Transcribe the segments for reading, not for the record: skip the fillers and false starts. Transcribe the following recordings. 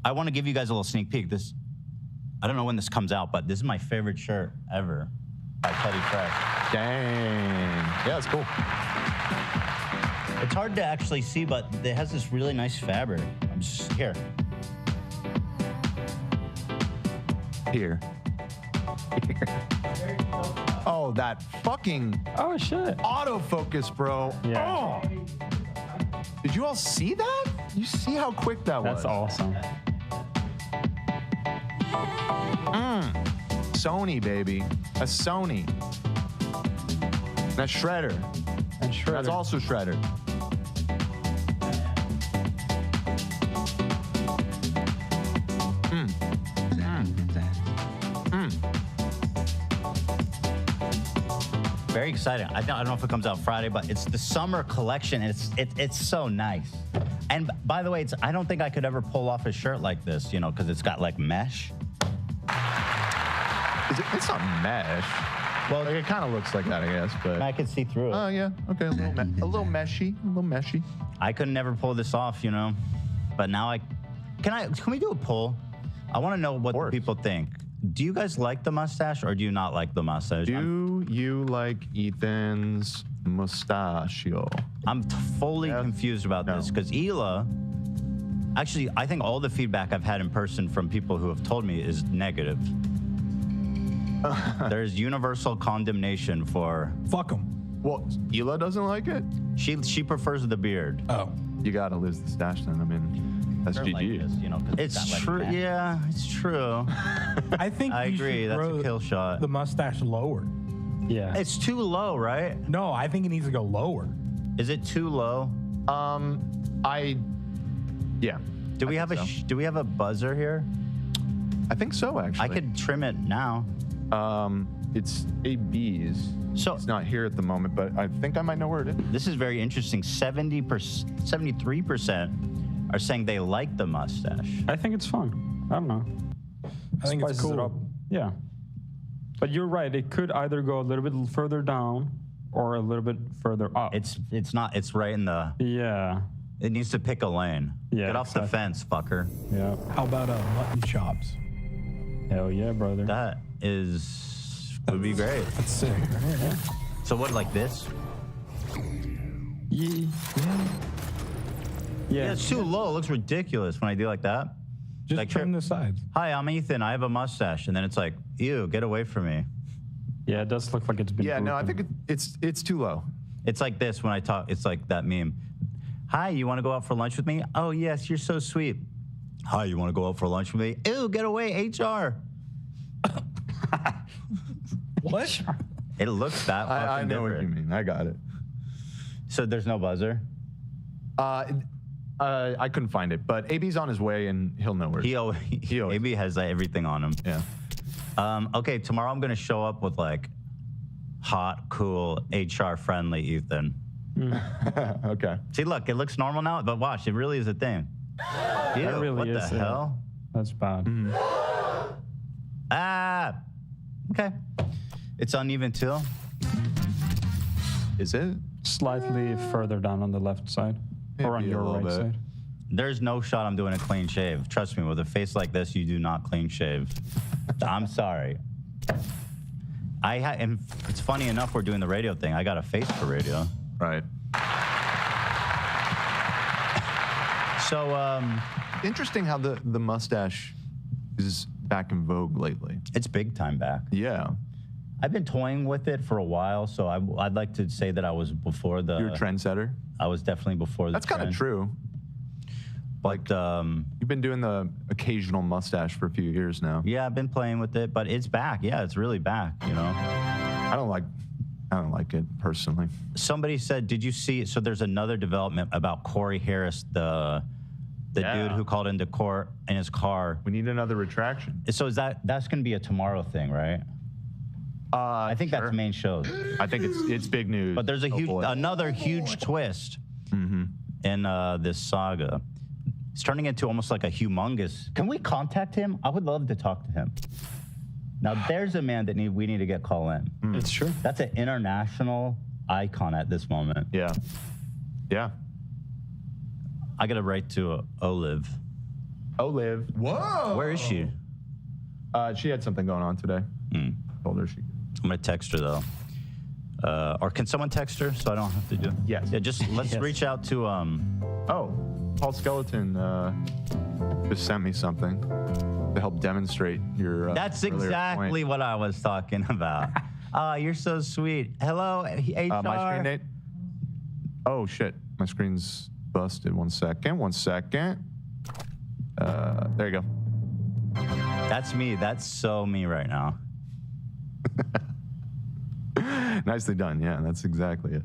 I want to give you guys a little sneak peek. This, I don't know when this comes out, but this is my favorite shirt ever by Teddy Fresh. Dang. Yeah, it's cool. It's hard to actually see, but it has this really nice fabric. I'm just here. Here. Oh, that fucking shit. autofocus, bro. Yeah. Oh. Did you all see that? You see how quick that was? That's awesome. Sony, baby. A Sony. That's Shredder. And Shredder. That's also Shredder. Very exciting. I don't know if it comes out Friday, but it's the summer collection. And it's so nice. And by the way, I don't think I could ever pull off a shirt like this, you know, because it's got like mesh. It's not mesh. Well, it kind of looks like that, I guess. But I can see through it. Oh yeah. Okay. A little meshy. A little meshy. I could never pull this off, you know. But now can we do a poll? I want to know what the people think. Do you guys like the mustache or do you not like the mustache? Do you like Ethan's mustachio? I'm fully confused about this because Hila, actually, I think all the feedback I've had in person from people who have told me is negative. There's universal condemnation for... Fuck him. Well, Hila doesn't like it? She prefers the beard. Oh. You gotta lose the stash then. I mean, that's GG. Like this, you know, it's true. Yeah, it's true. I think I agree. That's a kill shot. The mustache lower. Yeah. It's too low, right? No, I think it needs to go lower. Is it too low? Yeah. Do we have a buzzer here? I think so, actually. I could trim it now. It's AB's. So it's not here at the moment, but I think I might know where it is. This is very interesting. 73% are saying they like the mustache. I think it's fun. I don't know. I think it's Spices it cool. up. Yeah. But you're right. It could either go a little bit further down or a little bit further up. It's not. It's right in the. Yeah. It needs to pick a lane. Yeah. Get off the fence, fucker. Yeah. How about mutton chops? Hell yeah, brother. That would be great. That's sick. Right? Yeah. So what, like this? Yeah. Yeah, it's too low. It looks ridiculous when I do like that. Just like, trim the sides. Hi, I'm Ethan. I have a mustache, and then it's like, ew, get away from me. Yeah, it does look like it's been. Yeah, no, I broken. think it's too low. It's like this when I talk. It's like that meme. Hi, you want to go out for lunch with me? Oh yes, you're so sweet. Hi, you want to go out for lunch with me? Ew, get away, HR. What? It looks that fucking I know different. what you mean. I got it. So there's no buzzer? I couldn't find it, but AB's on his way, and he'll know where. He always AB has everything on him. Yeah. Okay, tomorrow I'm gonna show up with like hot, cool, HR friendly Ethan. Okay. See, look, it looks normal now, but watch, it really is a thing. Ew, That really what is. the hell? That's bad. Ah, okay. It's uneven too. Is it? Slightly further down on the left side, or on Maybe a your little right bit. side. There's no shot I'm doing a clean shave. Trust me, with a face like this, you do not clean shave. I'm sorry. And it's funny enough we're doing the radio thing. I got a face for radio. Right. So, Interesting how the mustache is back in vogue lately. it's big time back. Yeah. I've been toying with it for a while, so I'd like to say that I was before the... You're a trendsetter. I was definitely before the That's kind of trend. true. But, You've been doing the occasional mustache for a few years now. yeah, I've been playing with it, but it's back. Yeah, it's really back, you know? I don't like it personally. Somebody said, did you see... So there's another development about Corey Harris, the dude who called into court in his car. We need another retraction. So that's going to be a tomorrow thing, right? I think that's main shows. I think it's big news. But there's another huge twist in this saga. It's turning into almost like a humongous. Can we contact him? I would love to talk to him. Now there's a man that we need to get call in. It's true. That's an international icon at this moment. Yeah. I got to write to Olive. Olive. Whoa. Where is she? She had something going on today. Told her she. I'm gonna text her though. Or can someone text her so I don't have to do? Yes. Yeah, just let's reach out to Oh, Paul Skeleton just sent me something to help demonstrate your. That's earlier exactly point. what I was talking about. Oh, you're so sweet. Hello, HR. My screen date. Oh shit, my screen's busted. 1 second. 1 second. There you go. That's me. That's so me right now. Nicely done. Yeah, that's exactly it.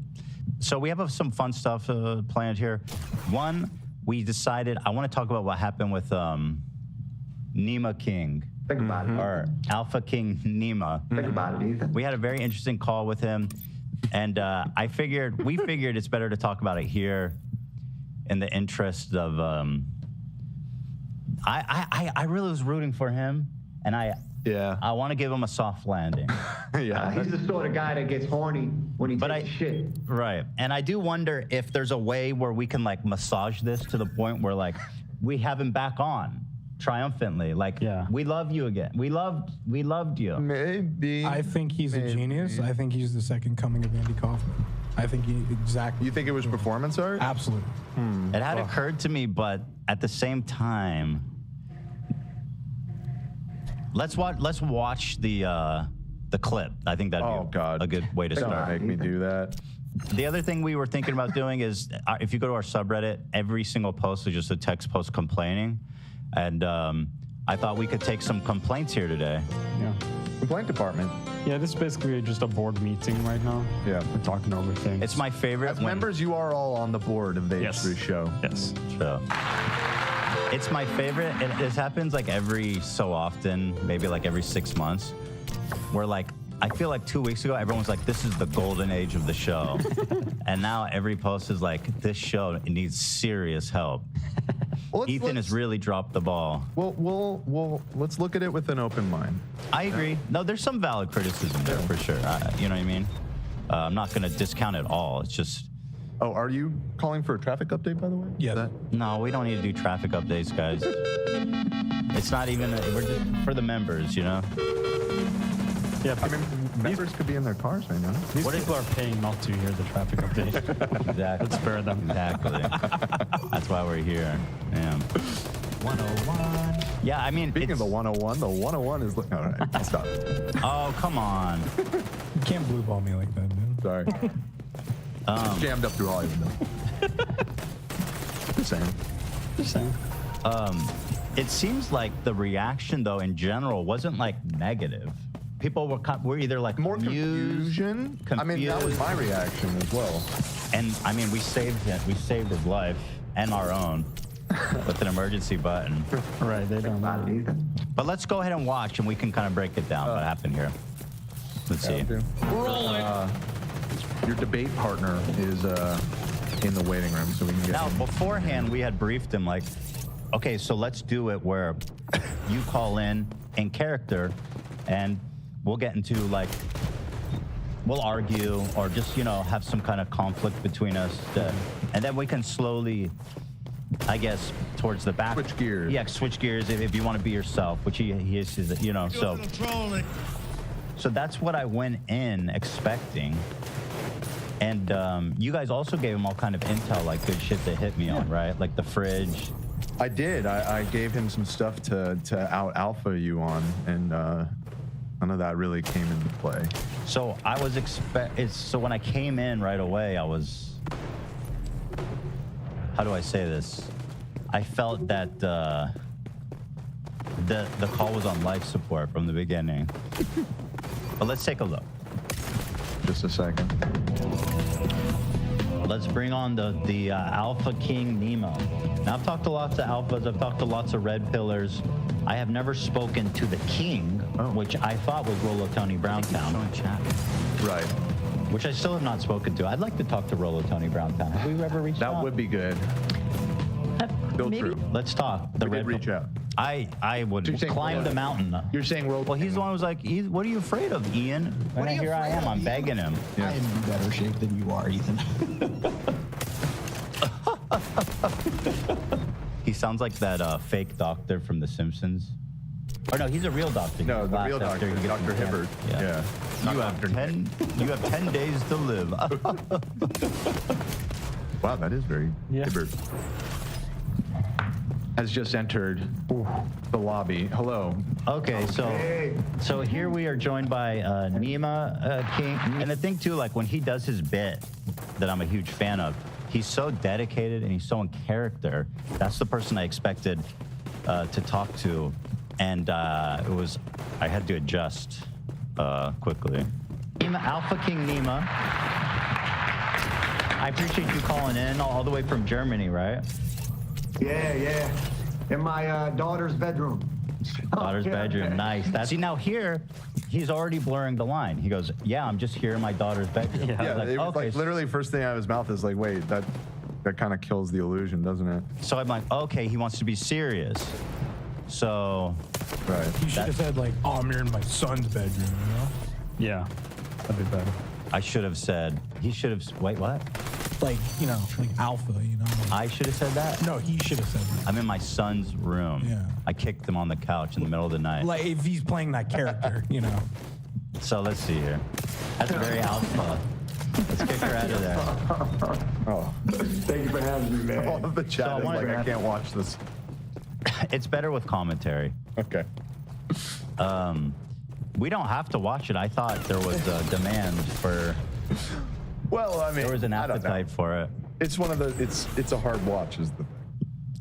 So we have some fun stuff planned here. One, we decided I want to talk about what happened with Nima King. Think about it. Or Alpha King Nima. Think about it, Ethan. We had a very interesting call with him, and we figured it's better to talk about it here in the interest of I really was rooting for him, and I want to give him a soft landing. Yeah. He's the sort of guy that gets horny when he takes shit. Right. And I do wonder if there's a way where we can like massage this to the point where like we have him back on triumphantly. Like, we love you again. We loved you. Maybe. I think he's a genius. I think he's the second coming of Andy Kaufman. I think exactly. You think it was performance art? Absolutely. It had occurred to me, but at the same time, let's watch the clip. I think that'd be a good way to start. Make me do that. The other thing we were thinking about doing is if you go to our subreddit, every single post is just a text post complaining. And I thought we could take some complaints here today. Yeah. Complaint department. Yeah, this is basically just a board meeting right now. Yeah. We're talking over things. It's my favorite. As members, you are all on the board of the H3 show. Yes. So, it's my favorite. It happens like every so often, maybe like every 6 months, where like, I feel like 2 weeks ago, everyone was like, this is the golden age of the show. And now every post is like, this show needs serious help. Well, Ethan has really dropped the ball. Well, let's look at it with an open mind. I agree. No, there's some valid criticism there for sure. You know what I mean? I'm not going to discount it all. It's just... Oh, are you calling for a traffic update, by the way? Yeah. No, we don't need to do traffic updates, guys. It's not even... We're just for the members, you know? Yeah, I mean, members could be in their cars right now. these people are paying not to hear the traffic update. Exactly. Let's spare them. Exactly. That's why we're here. Yeah. 101. Yeah, I mean... Speaking of the 101, the 101 is... All right, I'll stop. Oh, come on. You can't blue ball me like that, man. Sorry. Just jammed up through all of them. Just saying. Just saying. It seems like the reaction, though, in general, wasn't like negative. People were either like More confused, confusion? I mean, that was my reaction as well. and I mean, we saved his life and our own with an emergency button. Right, they don't About it, know. Ethan. But let's go ahead and watch, and we can kind of break it down what happened here. Let's see. Your debate partner is in the waiting room, so we can get Now, him. beforehand, we had briefed him like, okay, so let's do it where you call in character, and we'll get into like, we'll argue or just, you know, have some kind of conflict between us. And then we can slowly, I guess, towards the back. Switch gears. Yeah, switch gears if you want to be yourself, which he is, you know, so. So that's what I went in expecting. And you guys also gave him all kind of intel, like good shit to hit me on, right? Like the fridge. I did. I gave him some stuff to out alpha you on, and none of that really came into play. So I was so when I came in right away, I was, how do I say this? I felt that the call was on life support from the beginning. But let's take a look. Just a second. Let's bring on the Alpha King Nemo. Now, I've talked to lots of alphas. I've talked to lots of red pillars. I have never spoken to the king, which I thought was Rolo Tony Browntown. Right. Which I still have not spoken to. I'd like to talk to Rolo Tony Browntown. Have we ever reached out? That would be good. Go Maybe. through. Let's talk. The We did reach out. I would So you're saying climb the mountain. You're saying roll. Well, he's the one who was like, what are you afraid of, Ian? And here I am. I'm begging him. Yeah. I am in better shape than you are, Ethan. sounds like that fake doctor from The Simpsons. Or no, he's a real doctor. No, He the laughs real after doctor, he gets Dr. his hand- Hibbert. Yeah. You have 10 days to live. Wow, that is very Hibbert. Has just entered the lobby. Hello. Okay, so here we are joined by Nima King. And the thing too, like when he does his bit that I'm a huge fan of, he's so dedicated and he's so in character. That's the person I expected to talk to. And I had to adjust quickly. Nima, Alpha King Nima. I appreciate you calling in all the way from Germany, right? Yeah. In my daughter's bedroom. Daughter's bedroom, nice. See, now here, he's already blurring the line. He goes, yeah, I'm just here in my daughter's bedroom. Yeah, it was okay. like literally first thing out of his mouth is like, wait, that kind of kills the illusion, doesn't it? So I'm like, okay, he wants to be serious. So, Right. You should have said like, "Oh, I'm here in my son's bedroom," you know? Yeah, that'd be better. I should have said, he should have, wait, what? Like, you know, like alpha, you know? I should have said that? No, he should have said that. I'm in my son's room. Yeah. I kicked him on the couch in the middle of the night. Like if he's playing that character, you know? So let's see here. That's very alpha. Let's kick her out of there. Oh, Thank you for having me, all man. of the So chat I is wanna- like, I can't watch this. It's better with commentary. Okay. We don't have to watch it. I thought there was a demand for, Well, I mean, there was an I don't know. appetite for it. It's one of the. It's a hard watch, is the thing.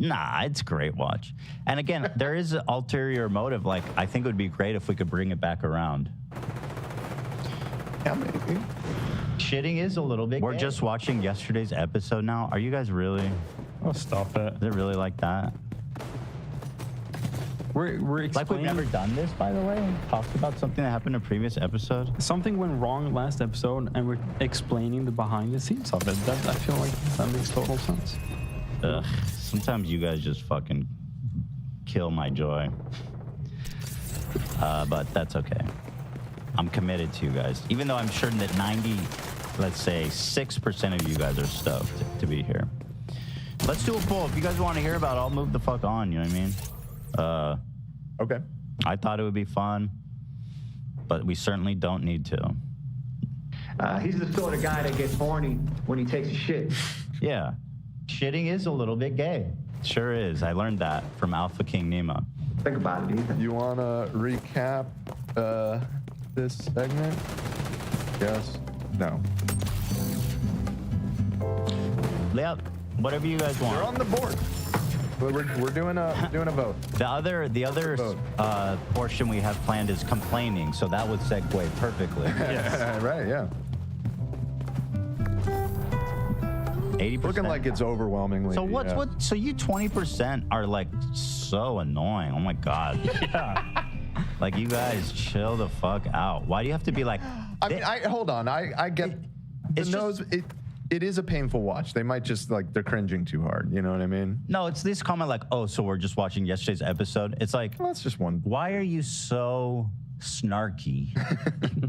Nah, it's a great watch. And again, there is an ulterior motive. Like, I think it would be great if we could bring it back around. Yeah, maybe. Shitting is a little bit. We're gay. just watching yesterday's episode now. Are you guys really? Oh, stop it. Is it really like that? We're Like we've explaining. never done this, by the way. Talked about something that happened in a previous episode. Something went wrong last episode, and we're explaining the behind the scenes of it. I feel like that makes total sense. Ugh. Sometimes you guys just fucking kill my joy. But that's okay. I'm committed to you guys. Even though I'm sure that 90, let's say 6% of you guys are stoked to be here. Let's do a poll. If you guys want to hear about it, I'll move the fuck on. You know what I mean? Okay. I thought it would be fun, but we certainly don't need to. He's the sort of guy that gets horny when he takes a shit. Yeah. Shitting is a little bit gay. Sure is. I learned that from Alpha King Nemo. Think about it, Ethan. You want to recap this segment? Yes. No. Yeah, whatever you guys They're want. on the board. We're doing a vote. The other Vote. portion we have planned is complaining, so that would segue perfectly. Right. Yeah. 80%. Looking like it's overwhelmingly. So what's yeah. what? So you 20% are like so annoying. Oh my god. Yeah. Like you guys chill the fuck out. Why do you have to be like? I mean, hold on. I get the it's nose. It is a painful watch. They might just like they're cringing too hard. You know what I mean? No, it's this comment like, oh, so we're just watching yesterday's episode. It's like, Well, that's just one. why are you so snarky?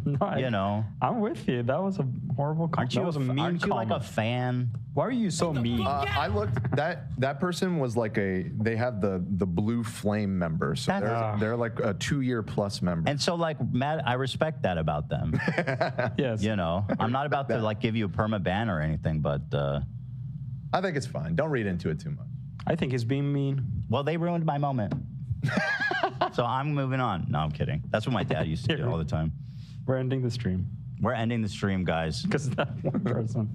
No, You know, I'm with you. That was a horrible comment. aren't you? That was a mean aren't you like comment. a fan? Why are you so mean? I looked. That person was like they have the blue flame member, so That's- they're like a 2-year plus member. And so, like, Matt, I respect that about them. Yes. You know, I'm not about to like give you a perma ban or anything, but I think it's fine. Don't read into it too much. I think he's being mean. well, they ruined my moment. So I'm moving on. No, I'm kidding. That's what my dad used to do all the time. We're ending the stream We're ending the stream, guys. because that one person.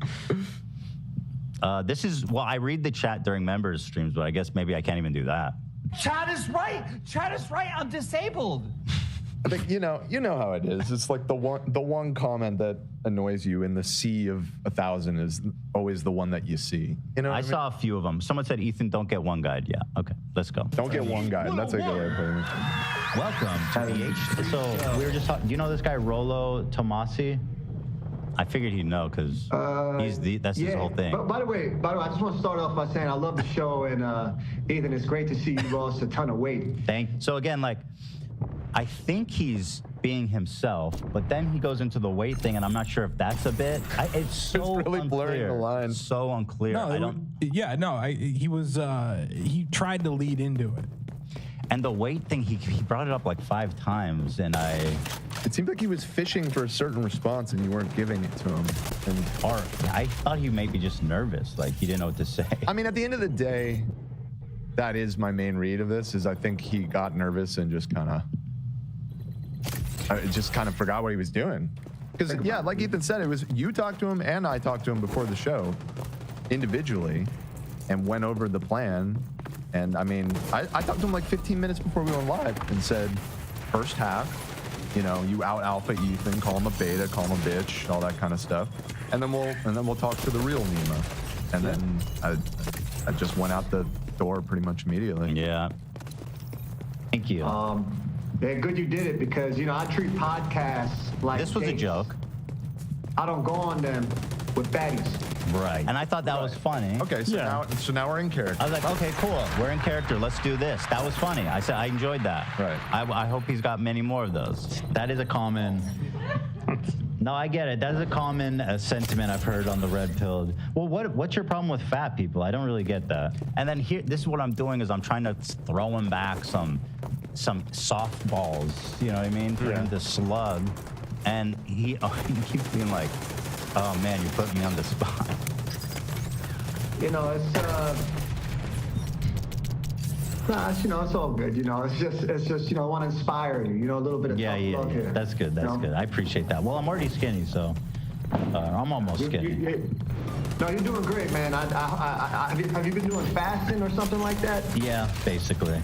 This is, well, I read the chat during members' streams, but I guess maybe I can't even do that. Chat is right. Chat is right. I'm disabled. I think you know how it is. It's like the one comment that annoys you in the sea of 1,000 is always the one that you see. You know, what I I mean? saw a few of them. Someone said, Ethan, don't get one guide. Yeah, okay, let's go. Don't get one guy. That's a good way of putting it. Welcome to the H. So we were just talking, do you know this guy, Rollo Tomasi? I figured he'd know because that's his whole thing. But by the way, I just want to start off by saying I love the show, and Ethan, it's great to see you lost a ton of weight. So again, like, I think he's being himself, but then he goes into the weight thing, and I'm not sure if that's a bit. It's so It's really unclear. blurring the line. So unclear. No, I don't. he was. He tried to lead into it. And the weight thing, he brought it up like 5 times, and It seemed like he was fishing for a certain response, and you weren't giving it to him. And I thought he may be just nervous, like he didn't know what to say. I mean, at the end of the day, that is my main read of this. Is I think he got nervous and just kind of forgot what he was doing. Because yeah, like Ethan said, it was you talked to him and I talked to him before the show individually, and went over the plan. And I mean, I talked to him like 15 minutes before we went live and said, first half, you know, you out alpha Ethan, call him a beta, call him a bitch, all that kind of stuff, and then we'll talk to the real Nima. And then I just went out the door pretty much immediately. Yeah. Thank you. Yeah, good you did it, because, you know, I treat podcasts like This was a dates. joke. I don't go on them with baddies. Right. And I thought that was funny. Okay, so now we're in character. I was like, okay, cool. We're in character. Let's do this. That was funny. I said I enjoyed that. Right. I hope he's got many more of those. That is a common. No, I get it. That is a common sentiment I've heard on the Red Pilled. Well, what's your problem with fat people? I don't really get that. And then here, this is what I'm doing is I'm trying to throw him back some softballs. You know what I mean? For him to slug, and he keeps being like, "Oh man, you put me on the spot." You know, it's all good. You know, it's just, you know, I want to inspire you. You know, a little bit of Yeah. love here. That's good. That's good. I appreciate that. Well, I'm already skinny, so I'm almost skinny. No, you're doing great, man. Have you been doing fasting or something like that? Yeah, basically.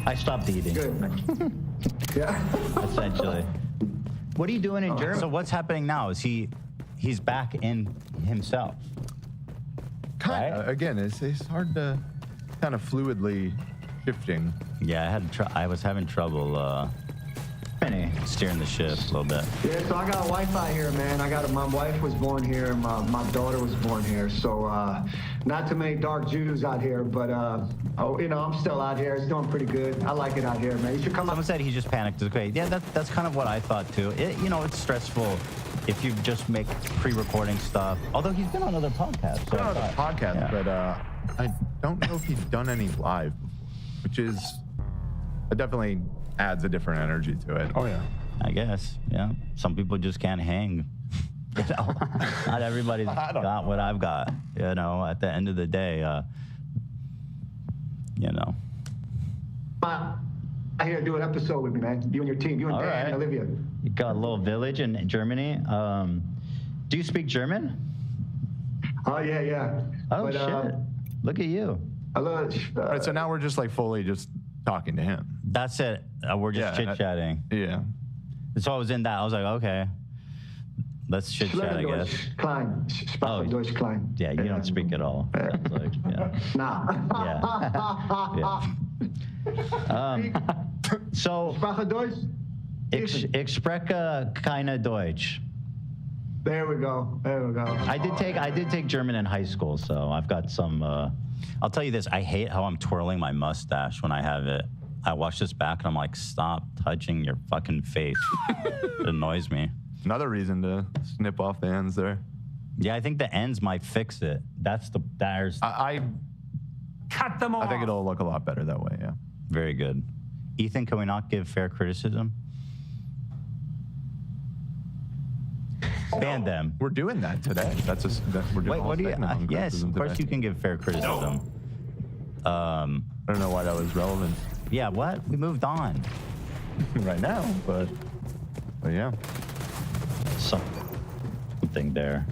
I stopped eating. Good, man. Yeah. Essentially. What are you doing in Germany? So what's happening now? Is he's back in himself? Kind of. Again, it's hard to kind of fluidly shifting. Yeah, I was having trouble steering the ship a little bit. Yeah, so I got a Wi-Fi here, man. My wife was born here, and my daughter was born here. So not too many dark Jews out here, but you know, I'm still out here. It's doing pretty good. I like it out here, man. You should come Someone said he just panicked. It's great. Yeah, that's kind of what I thought too. You know, it's stressful if you just make pre-recording stuff. Although he's been on other podcasts. So But I don't know if he's done any live before, which is it definitely adds a different energy to it. Oh yeah. I guess, yeah. Some people just can't hang. You know, not everybody's got what I've got. You know, at the end of the day, you know. out here to do an episode with me, man. You and your team, you and All Dan right. and Olivia. You got a little village in Germany. Do you speak German? Oh yeah. Oh shit! Look at you. I love. All right, so now we're just like fully just talking to him. That's it. We're just chit chatting. Yeah. So I was in that. I was like, okay, let's chit chat, I guess. Klein. Sprache Deutsch klein. Yeah, you don't speak at all. Sounds like, yeah. Nah. Yeah. So Sprache Deutsch? ich spreche keine Deutsch. There we go. I did take German in high school, so I've got some. I'll tell you this: I hate how I'm twirling my mustache when I have it. I watch this back and I'm like, stop touching your fucking face. It annoys me. Another reason to snip off the ends there. Yeah, I think the ends might fix it. I Cut them off. think it'll look a lot better that way. Yeah. Very good. Ethan, can we not give fair criticism? Ban them. We're doing that today. We're doing Wait, a whole what do you? segment on Yes, of criticism course today. you can give fair criticism. I don't know why that was relevant Yeah, what? We moved on. right now, but yeah. Something there.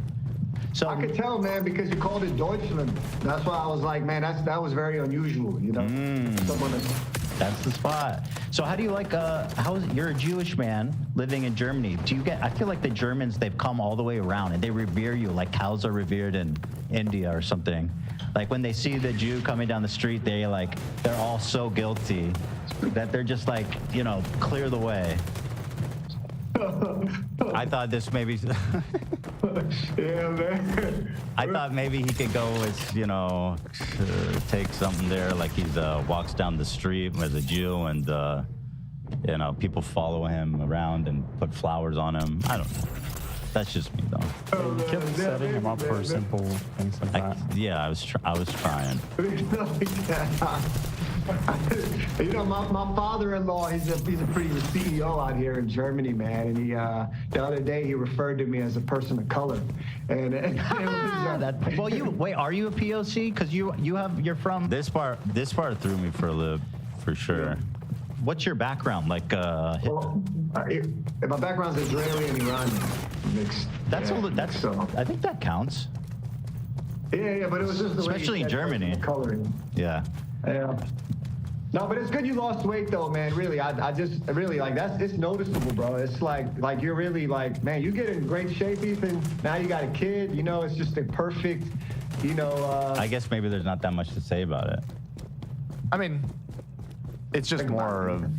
So I could tell, man, because you called it Deutschland. That's why I was like, man, that was very unusual, you know. Someone that's the spot. So how do you like? You're a Jewish man living in Germany. Do you get? I feel like the Germans, they've come all the way around and they revere you like cows are revered in India or something. Like when they see the Jew coming down the street, they're all so guilty that they're just like, clear the way. I thought this maybe. yeah, man. I thought maybe he could go take something there, like he's walks down the street as a Jew and You know, people follow him around and put flowers on him. I don't know. That's just me, though. You kept setting him up for simple things like that. Yeah, I was trying. You know, my father-in-law, he's a pretty CEO out here in Germany, man. And he the other day he referred to me as a person of color. And it was, Well, wait, are you a POC? Because you're from this part threw me for a loop, for sure. Yeah. What's your background? Like, my background's Israeli and Iranian mixed. So I think that counts. Yeah, but it was just the especially way in Germany. Coloring. Yeah. Yeah. No, but it's good you lost weight though, man. Really, I just really like it's noticeable, bro. It's like you're really like, man, you get in great shape, Ethan. Now you got a kid, you know, it's just a perfect, you know. I guess maybe there's not that much to say about it. I mean, it's just more of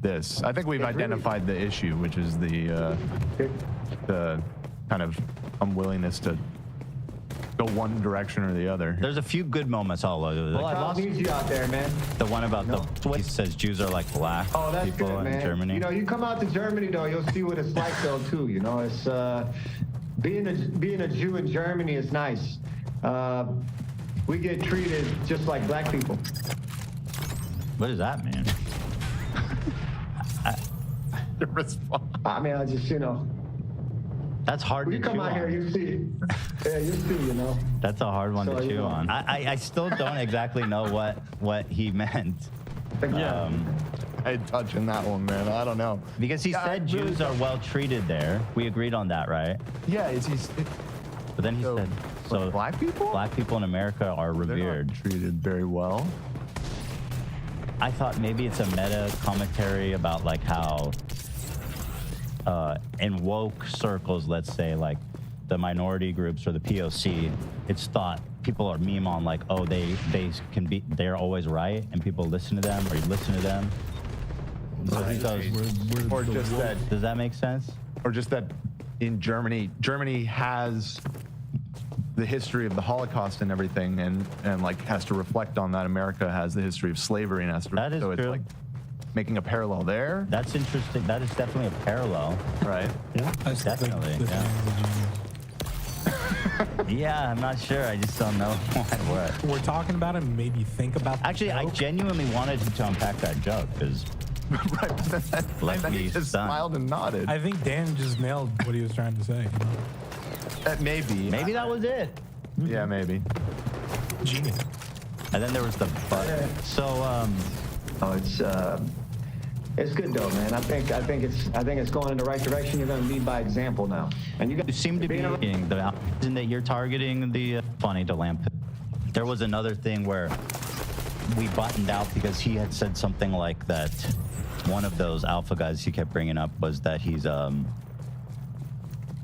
this. I think we've identified the issue, which is the kind of unwillingness to go one direction or the other. There's a few good moments all over. Well, I lost you out there, man. The one about he says Jews are like black people good, man. in Germany. You know, you come out to Germany though, you'll see what it's like though too. You know, it's being a Jew in Germany is nice. We get treated just like black people. What does that mean? I mean, I just, you know. That's hard to chew on. You come out here, you see. Yeah, you see, you know. That's a hard one to chew on. I still don't exactly know what he meant. Yeah. I ain't touching that one, man. I don't know. Because he said Jews are well treated there. We agreed on that, right? Yeah, but then he said, so black people? Black people in America are revered. They're not treated very well. I thought maybe it's a meta commentary about like how in woke circles, let's say like the minority groups or the POC, it's thought people are meme on like, oh, they're always right and people listen to them or you listen to them. So he goes, or just that. Does that make sense? Or just that in Germany has the history of the Holocaust and everything, and like has to reflect on that. America has the history of slavery and has to. That is so true. It's like making a parallel there. That's interesting. That is definitely a parallel. Right. Yeah. Definitely. Yeah, I'm not sure. I just don't know what. We're talking about it. Made you think about. Actually, I genuinely wanted him to unpack that joke because. Right. Left me he just stunned. smiled and nodded. I think Dan just nailed what he was trying to say. Maybe. Maybe that was it. Yeah, maybe. Genius. And then there was the but. So it's good though, man. I think it's going in the right direction. You're going to lead by example now. And you seem to be being the reason that you're targeting the funny to lamp. There was another thing where we buttoned out because he had said something like that. One of those alpha guys he kept bringing up was that he's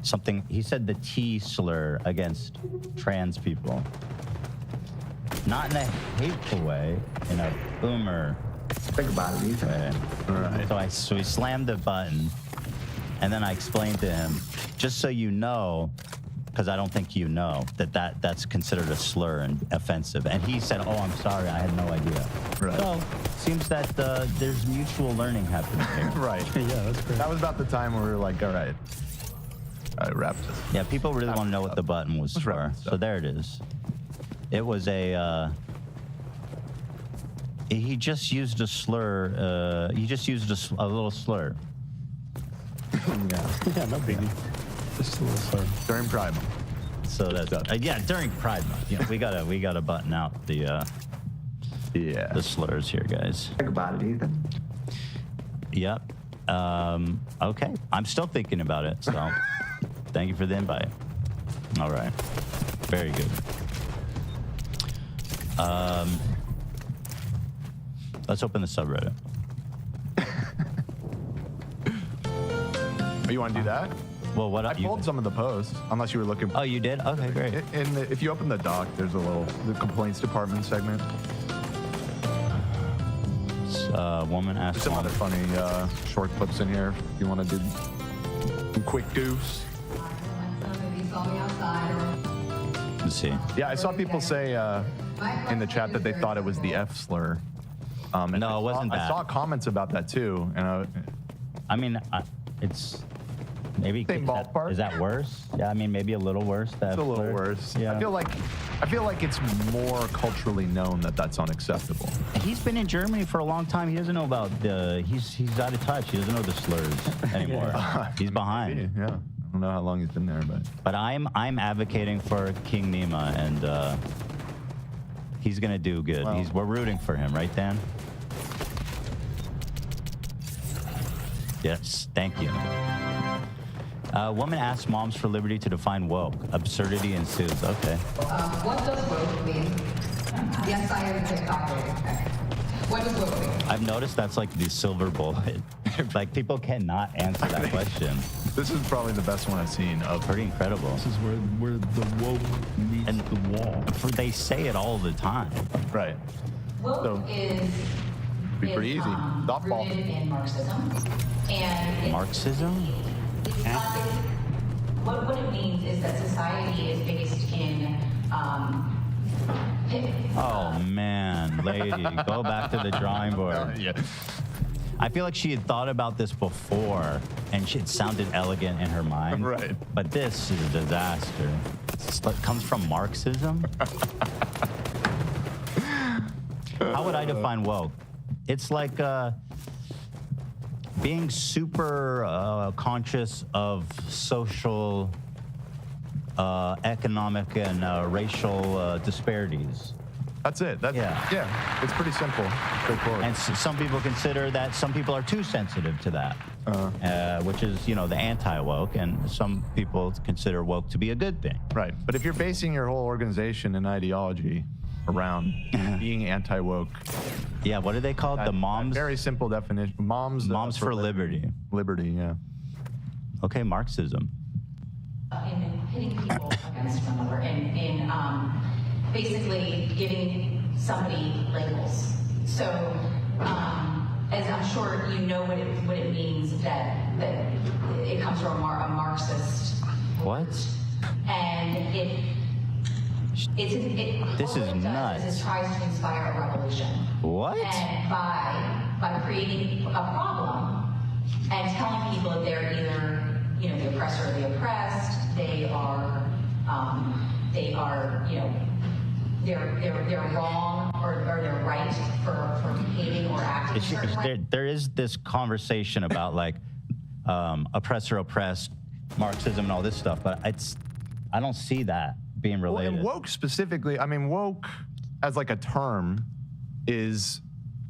something. He said the T slur against trans people, not in a hateful way, in a boomer. Think about it, Ethan. Right. So he slammed the button, and then I explained to him, just so you know, because I don't think you know, that's considered a slur and offensive. And he said, oh, I'm sorry, I had no idea. Right. So seems that there's mutual learning happening here. Right. Yeah, that's great. That was about the time where we were like, all right, wrap this. Yeah, people really want to know what the button was for. So there it is. It was a. He just used a slur. He just used a little slur. Yeah, no biggie. Just a little slur. During Pride Month. So that's yeah, during Pride Month. You know, we gotta button out the slurs here, guys. Think about it, Ethan. Yep. Okay. I'm still thinking about it. So, thank you for the invite. All right. Very good. Let's open the subreddit. Oh, you want to do that? Well, what I pulled some of the posts, unless you were looking. Oh, you did? Okay, great. If you open the doc, there's the complaints department segment. Woman asked. There's some other funny short clips in here. If you want to do some quick goofs. Let's see. Yeah, I saw people say in the chat that they thought it was the F slur. And No, it wasn't I that. saw comments about that too, and I mean, it's maybe Same ballpark. Is that worse? Yeah, I mean, maybe a little worse. it's a little worse. Yeah. I feel like it's more culturally known that that's unacceptable. He's been in Germany for a long time. He doesn't know about the. He's out of touch. He doesn't know the slurs anymore. He's behind. Yeah, I don't know how long he's been there, But I'm advocating for King Nima, and he's gonna do good. Well- We're rooting for him, right, Dan? Yes, thank you. Woman asks Moms for Liberty to define woke. Absurdity ensues. Okay. What does woke mean? Yes, I am a TikTok. What does woke mean? I've noticed that's like the silver bullet. Like people cannot answer that question. This is probably the best one I've seen. Pretty incredible. This is where the woke meets And the wall. They say it all the time. Right. Woke So, is pretty easy. Softball. rooted in Marxism, and it's Marxism? what it means is that society is based in Oh man, lady, go back to the drawing board. Yeah. I feel like she had thought about this before, and it sounded elegant in her mind. Right. But this is a disaster. It comes from Marxism. How would I define woke? It's like being super conscious of social, economic, and racial disparities. That's it. Yeah. It's pretty simple. Straightforward. And some people consider that some people are too sensitive to that, which is, the anti-woke, and some people consider woke to be a good thing. Right. But if you're basing your whole organization and ideology around being anti-woke, Yeah, what are they called? The moms? very simple definition. Moms for liberty. Liberty, yeah. Okay, Marxism. in pitting people against one another, and basically giving somebody labels. So, as I'm sure you know what it means that it comes from a Marxist. What? And This what is it does nuts. is it tries to inspire a revolution. What? And by creating a problem and telling people that they're either, the oppressor or the oppressed, they are, they're wrong or they're right for behaving or acting a certain way. There is this conversation about like oppressor, oppressed, Marxism, and all this stuff, but I don't see that being Well, related. and woke specifically, I mean, woke as like a term is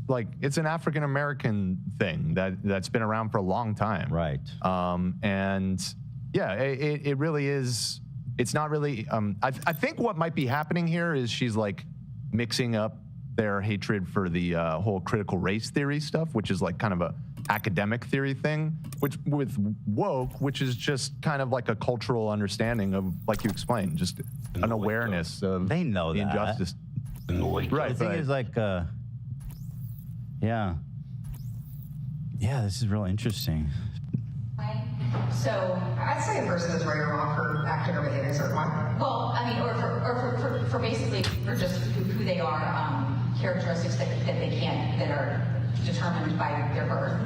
like, it's an African American thing that's been around for a long time. Right. And yeah, it really is. It's not really. I think what might be happening here is she's like mixing up their hatred for the whole critical race theory stuff, which is like kind of a academic theory thing, which with woke, which is just kind of like a cultural understanding of, like you explained, just an awareness of They know the that. injustice. Right. The thing right. is like, yeah, this is real interesting. So I'd say a person is right or wrong for acting or behaving a certain way. Well, I mean, or for basically for just who they are, characteristics that that are determined by their birth.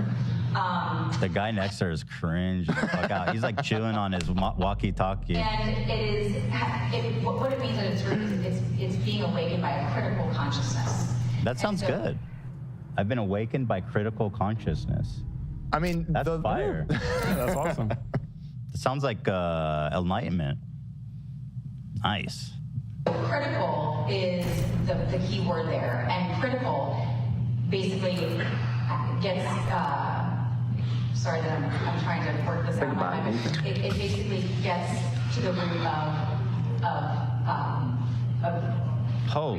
The guy next to her is cringe. the fuck out. He's like chewing on his walkie-talkie. And what it means at its root is it's being awakened by a critical consciousness. That sounds And so- good. I've been awakened by critical consciousness. I mean, That's fire. That's awesome. It sounds like enlightenment. Nice. Critical is the key word there, and critical basically gets. Sorry that I'm trying to work this out. It basically gets to the root of Oh,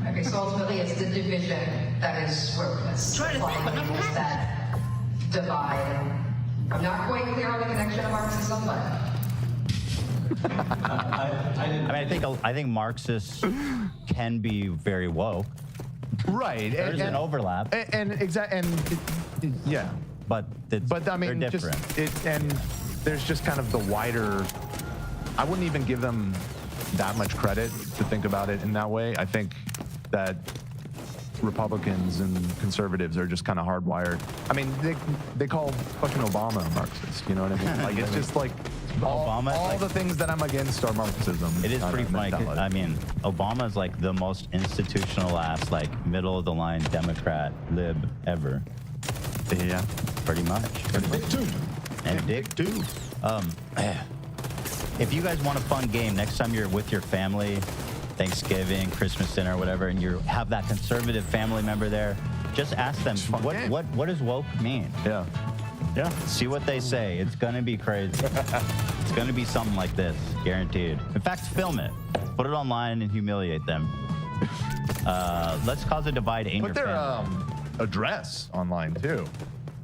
Okay, so ultimately it's the division that is wokeness. Labels that divide. I'm not quite clear on the connection of Marxism, but. I think Marxists can be very woke. right. There's an overlap, Yeah. but But I mean, they're just different. and there's just kind of the wider. I wouldn't even give them that much credit to think about it in that way. I think that Republicans and conservatives are just kind of hardwired. I mean, they call fucking Obama a Marxist. You know what I mean? Like it's just like all the things that I'm against are Marxism. It is pretty funny. I mean, Obama is like the most institutional ass, like middle of the line Democrat lib ever. Yeah, pretty much. And Dick too. If you guys want a fun game, next time you're with your family, Thanksgiving, Christmas dinner, whatever, and you have that conservative family member there, just ask them, what does woke mean? Yeah. Yeah. See what they say. It's going to be crazy. It's going to be something like this, guaranteed. In fact, film it. Put it online and humiliate them. Let's cause a divide in your family. Put their address online, too.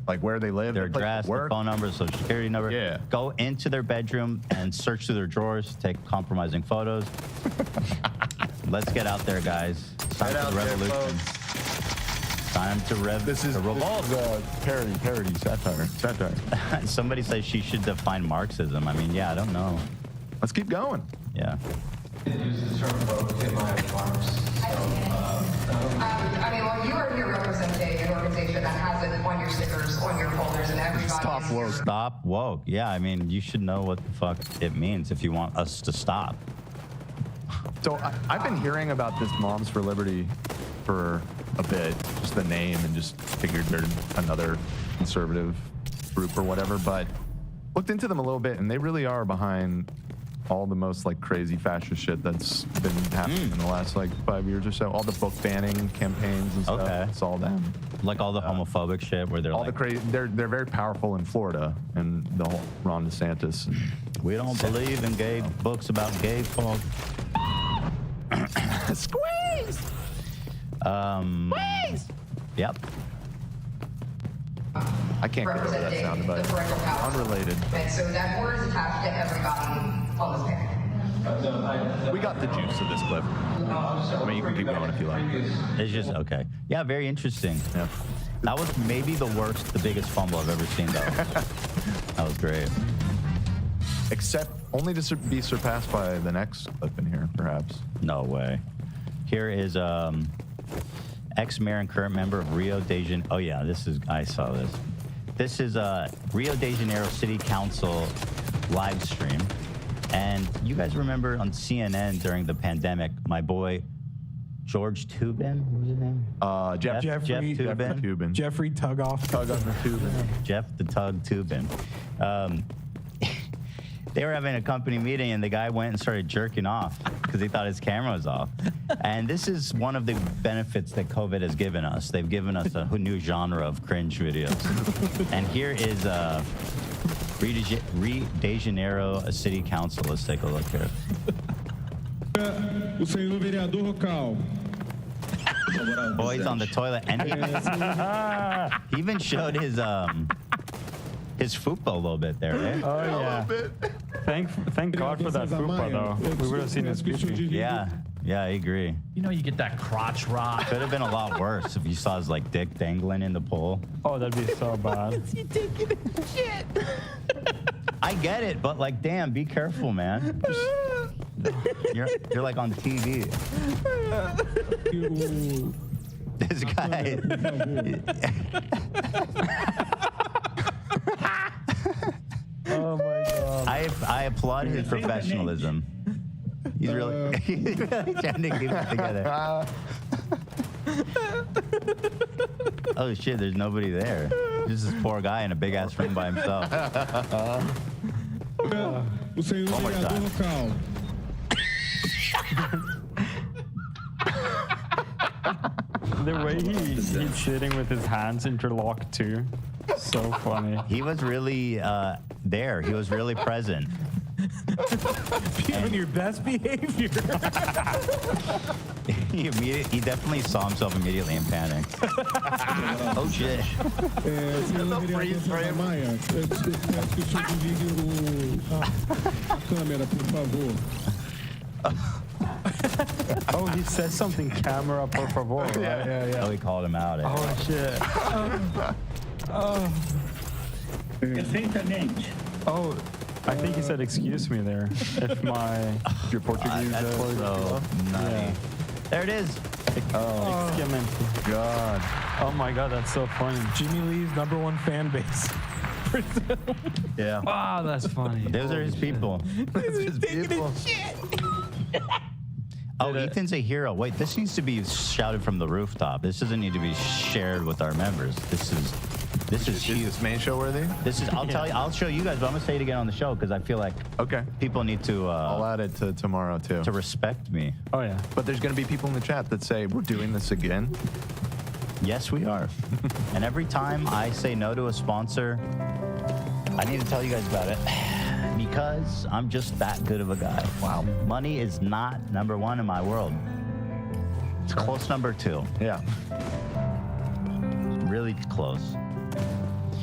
Like where they live, their address, their phone number, social security number. Yeah. Go into their bedroom and search through their drawers, take compromising photos. Let's get out there, guys. It's time for the revolution. Time to revolt. This is parody, satire. Somebody says she should define Marxism. I mean, yeah, I don't know. Let's keep going. Yeah. Use the term woke in my remarks. I mean, well, you are here representing an organization that has it on your stickers, on your folders, and everybody. Stop woke. Stop woke. Yeah, I mean, you should know what the fuck it means if you want us to stop. So I've been hearing about this Moms for Liberty for a bit, just the name, and just figured they're another conservative group or whatever, but looked into them a little bit, and they really are behind all the most like crazy fascist shit that's been happening in the last like 5 years or so. All the book banning campaigns and stuff. Okay. It's all them. Like all the homophobic shit where they're all like, the crazy. They're very powerful in Florida, and the whole Ron DeSantis. We don't believe in gay books about gay folk. Squeeze. Squeeze. Yep. I can't get over that sound, but the parental power. unrelated. And so that word is attached to everybody on this panel. We got the juice of this clip. I mean, you can keep going if you like. It's just okay. Yeah, very interesting. Yeah. That was maybe the biggest fumble I've ever seen, though. That was great. Except only to be surpassed by the next clip in here, perhaps. No way. Here is ex-mayor and current member of Rio de Janeiro. Oh yeah, I saw this. This is Rio de Janeiro City Council live stream. And you guys remember on CNN during the pandemic, my boy George Tubin, what was his name? Jeff Tubin. Jeffrey Tugoff. Tug on the Tubin. Jeff the Tug Tubin. They were having a company meeting, and the guy went and started jerking off because he thought his camera was off. And this is one of the benefits that COVID has given us. They've given us a new genre of cringe videos. And here is Rio de Janeiro City Council. Let's take a look here. O senhor vereador Rocal. Boys on the toilet, and he even showed his fupa a little bit there, right? Oh yeah. Thank God for that fupa though. We would have seen his pee. Yeah, I agree. You know, you get that crotch rot. Could have been a lot worse if you saw his like dick dangling in the pool. Oh, that'd be so bad. Shit. I get it, but like, damn, be careful, man. You're like on TV. This guy. Oh my God. I applaud his professionalism. He's really trying to keep it together. Oh shit, there's nobody there. Just this poor guy in a big ass room by himself. O senhor One more vereador time. Rocal. The way he's shitting with his hands interlocked too. So funny. He was really there. He was really present. Be on your best behavior. He definitely saw himself immediately and panicked. Oh shit. Senhor vereador Santa Maia, eu peço que o senhor desligue a câmera, por favor. Oh, he said something, camera, por favor. Right? Yeah. Oh, he called him out. Oh shit. Oh, I think he said excuse me there. If your Portuguese That's so nutty. Yeah. There it is. Excrement. God. Oh my God, that's so funny. Jimmy Lee's #1 fan base. Yeah. Wow, that's funny. Those are his people. His people. Oh, Ethan's a hero. Wait, this needs to be shouted from the rooftop. This doesn't need to be shared with our members. This is Is huge. this main show worthy? This is. I'll tell you. I'll show you guys, but I'm gonna say it again on the show because I feel like Okay. people need to I'll add it to tomorrow too. to respect me. Oh yeah. But there's going to be people in the chat that say, we're doing this again. Yes, we are. And every time I say no to a sponsor, I need to tell you guys about it because I'm just that good of a guy. Wow. Money is not #1 in my world. It's close #2. Yeah. Really close.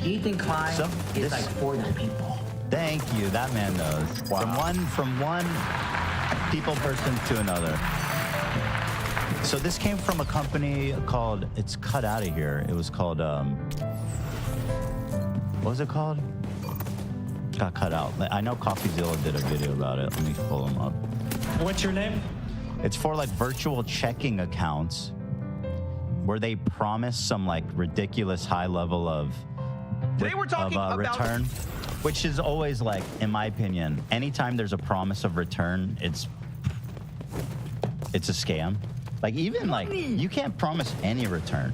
Ethan Klein So, is this- like for the people. Thank you. That man knows. Wow. From one people person to another. So this came from a company called, it's cut out of here. It was called, what was it called? Got cut out. I know CoffeeZilla did a video about it. Let me pull them up. What's your name? It's for like virtual checking accounts where they promise some like ridiculous high level of Today we're talking about return, which is always like, in my opinion, anytime there's a promise of return, it's a scam. Like even like you can't promise any return.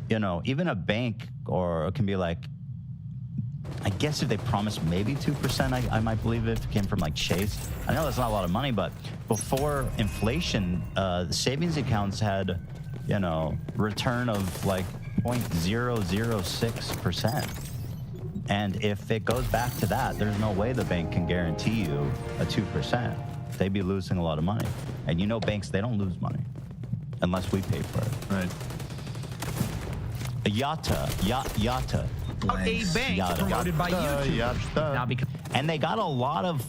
You know, even a bank or it can be like, I guess if they promise maybe 2%, I might believe it if it came from like Chase. I know that's not a lot of money, but before inflation, the savings accounts had, you know, return of like 0.006%. And if it goes back to that, there's no way the bank can guarantee you a 2%. They'd be losing a lot of money. And you know banks, they don't lose money unless we pay for it. Right. Yata. A bank Yada. promoted by YouTube. Yada. Now because And they got a lot of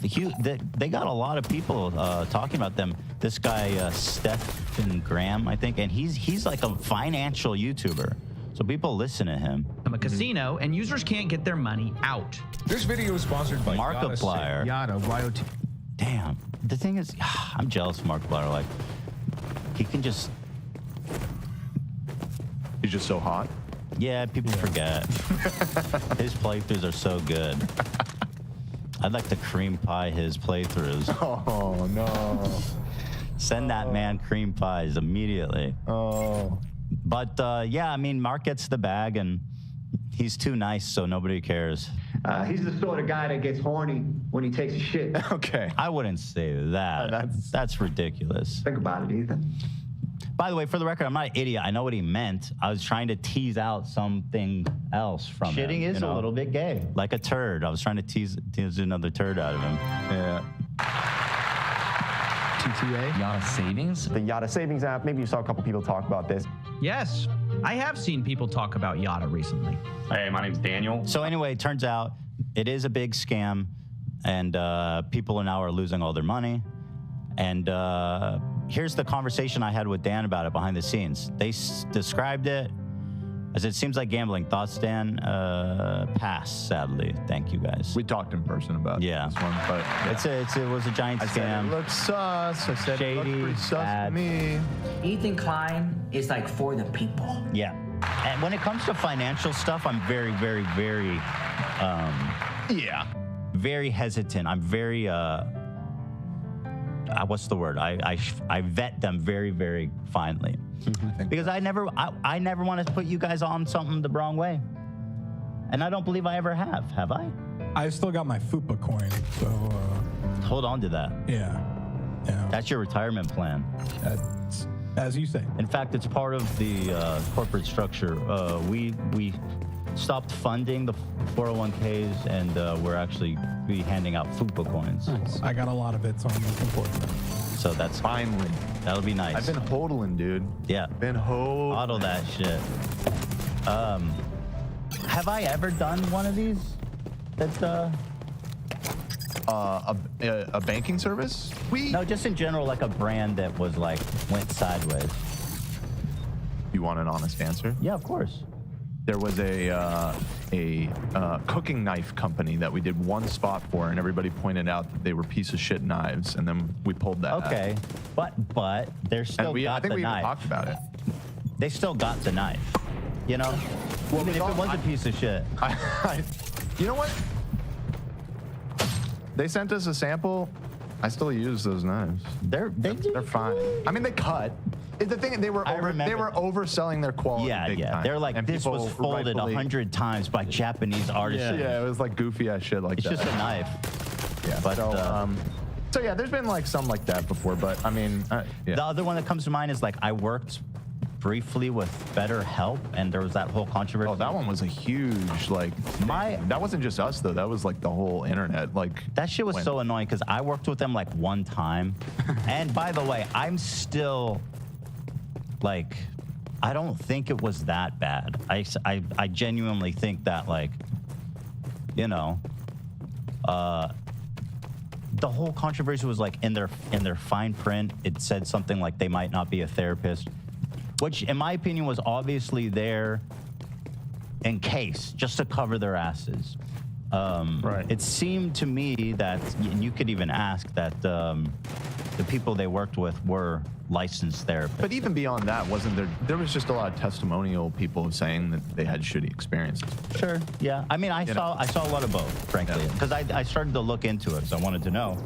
people talking about them. This guy Stephen Graham, I think, and he's like a financial YouTuber. So people listen to him. I'm a casino and users can't get their money out. This video is sponsored by Markiplier. Yada YOT. Damn. The thing is, I'm jealous of Markiplier. Like, he can just. He's just so hot. Yeah, people forget. His playthroughs are so good. I'd like to cream pie his playthroughs. Oh, no. Send that man cream pies immediately. Oh. But yeah, I mean, Mark gets the bag, and he's too nice, so nobody cares. He's the sort of guy that gets horny when he takes a shit. Okay. I wouldn't say that. That's ridiculous. Think about it, Ethan. By the way, for the record, I'm not an idiot. I know what he meant. I was trying to tease out something else from him. Shitting is a little bit gay. Like a turd. I was trying to tease another turd out of him. Yeah. TTA. Yada Savings? The Yada Savings app, maybe you saw a couple people talk about this. Yes, I have seen people talk about Yada recently. Hey, my name's Daniel. So anyway, it turns out it is a big scam, and people now are losing all their money. And here's the conversation I had with Dan about it behind the scenes. They described it as it seems like gambling. Thoughts, Dan? Pass, sadly. Thank you, guys. We talked in person about this one, but it was a giant I scam. said it looks sus. I said it looks Shady, pretty sus bad. to me. Ethan Klein is like for the people. Yeah. And when it comes to financial stuff, I'm very, very, very, very hesitant. I'm very, what's the word? I vet them very, very finely. Because I never want to put you guys on something the wrong way. And I don't believe I ever have. Have I? I've still got my FUPA coin, so hold on to that. Yeah. That's your retirement plan. That's, as you say. In fact, it's part of the corporate structure. We stopped funding the 401ks, and we're actually be handing out FUPA coins. Nice. I got a lot of it, so I'm looking forward to that. So that's finally. That'll be nice. I've been hodling, dude. Yeah. Been hodling. Auto that shit. Have I ever done one of these? That's a banking service? No, just in general, like a brand that was like went sideways. You want an honest answer? Yeah, of course. There was a cooking knife company that we did one spot for, and everybody pointed out that they were piece of shit knives, and then we pulled that. Okay, but they're still I got think the we even knife. talked about it. they still got the knife. You know? Well, Even if it was a piece of shit. You know what? They sent us a sample. I still use those knives. They're fine. I mean, they cut. The thing, they were overselling their quality. Yeah, big time. They're like, And this was people folded rightfully- 100 times by Japanese artisans. Yeah, it was like goofy ass shit like It's that. just a knife. Yeah, But so yeah, there's been like some like that before, but I mean, yeah. the other one that comes to mind is like I worked briefly with BetterHelp, and there was that whole controversy. Oh, that one was a huge like. That wasn't just us though. That was like the whole internet. Like that shit was so annoying because I worked with them like one time, and by the way, I'm still like, I don't think it was that bad. I genuinely think that like, you know, the whole controversy was like in their fine print, it said something like they might not be a therapist, which in my opinion was obviously there in case, just to cover their asses. Right. It seemed to me that, and you could even ask that the people they worked with were licensed therapists. But even beyond that, wasn't there? There was just a lot of testimonial people saying that they had shitty experiences. Sure. Yeah. I mean, I saw a lot of both, frankly, because I started to look into it, so I wanted to know,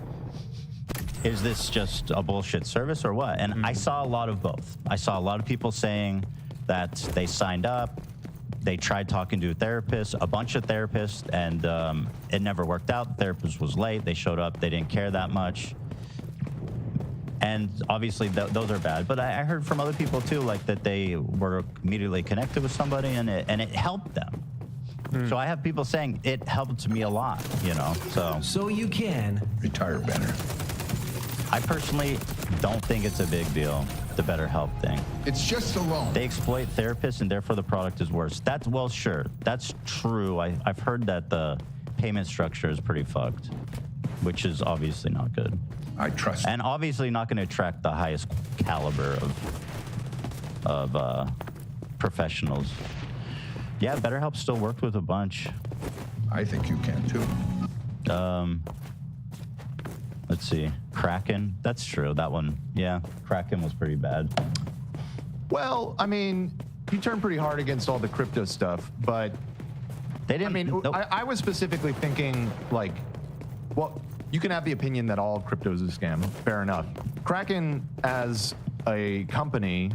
is this just a bullshit service or what? And I saw a lot of both. I saw a lot of people saying that they signed up, they tried talking to a therapist, a bunch of therapists, and it never worked out. The therapist was late. They showed up. They didn't care that much. And obviously, those are bad. But I heard from other people too, like that they were immediately connected with somebody, and it helped them. So I have people saying it helped me a lot, you know. So you can retire better. I personally don't think it's a big deal, the BetterHelp thing. It's just a loan. They exploit therapists, and therefore the product is worse. That's, well, sure, that's true. I've heard that the payment structure is pretty fucked, which is obviously not good. I trust. And obviously not going to attract the highest caliber of professionals. Yeah, BetterHelp still worked with a bunch. I think you can too. Let's see, Kraken. That's true. That one, yeah, Kraken was pretty bad. Well, I mean, you turned pretty hard against all the crypto stuff, but they didn't. I mean, I was specifically thinking like, well, you can have the opinion that all crypto is a scam. Fair enough. Kraken as a company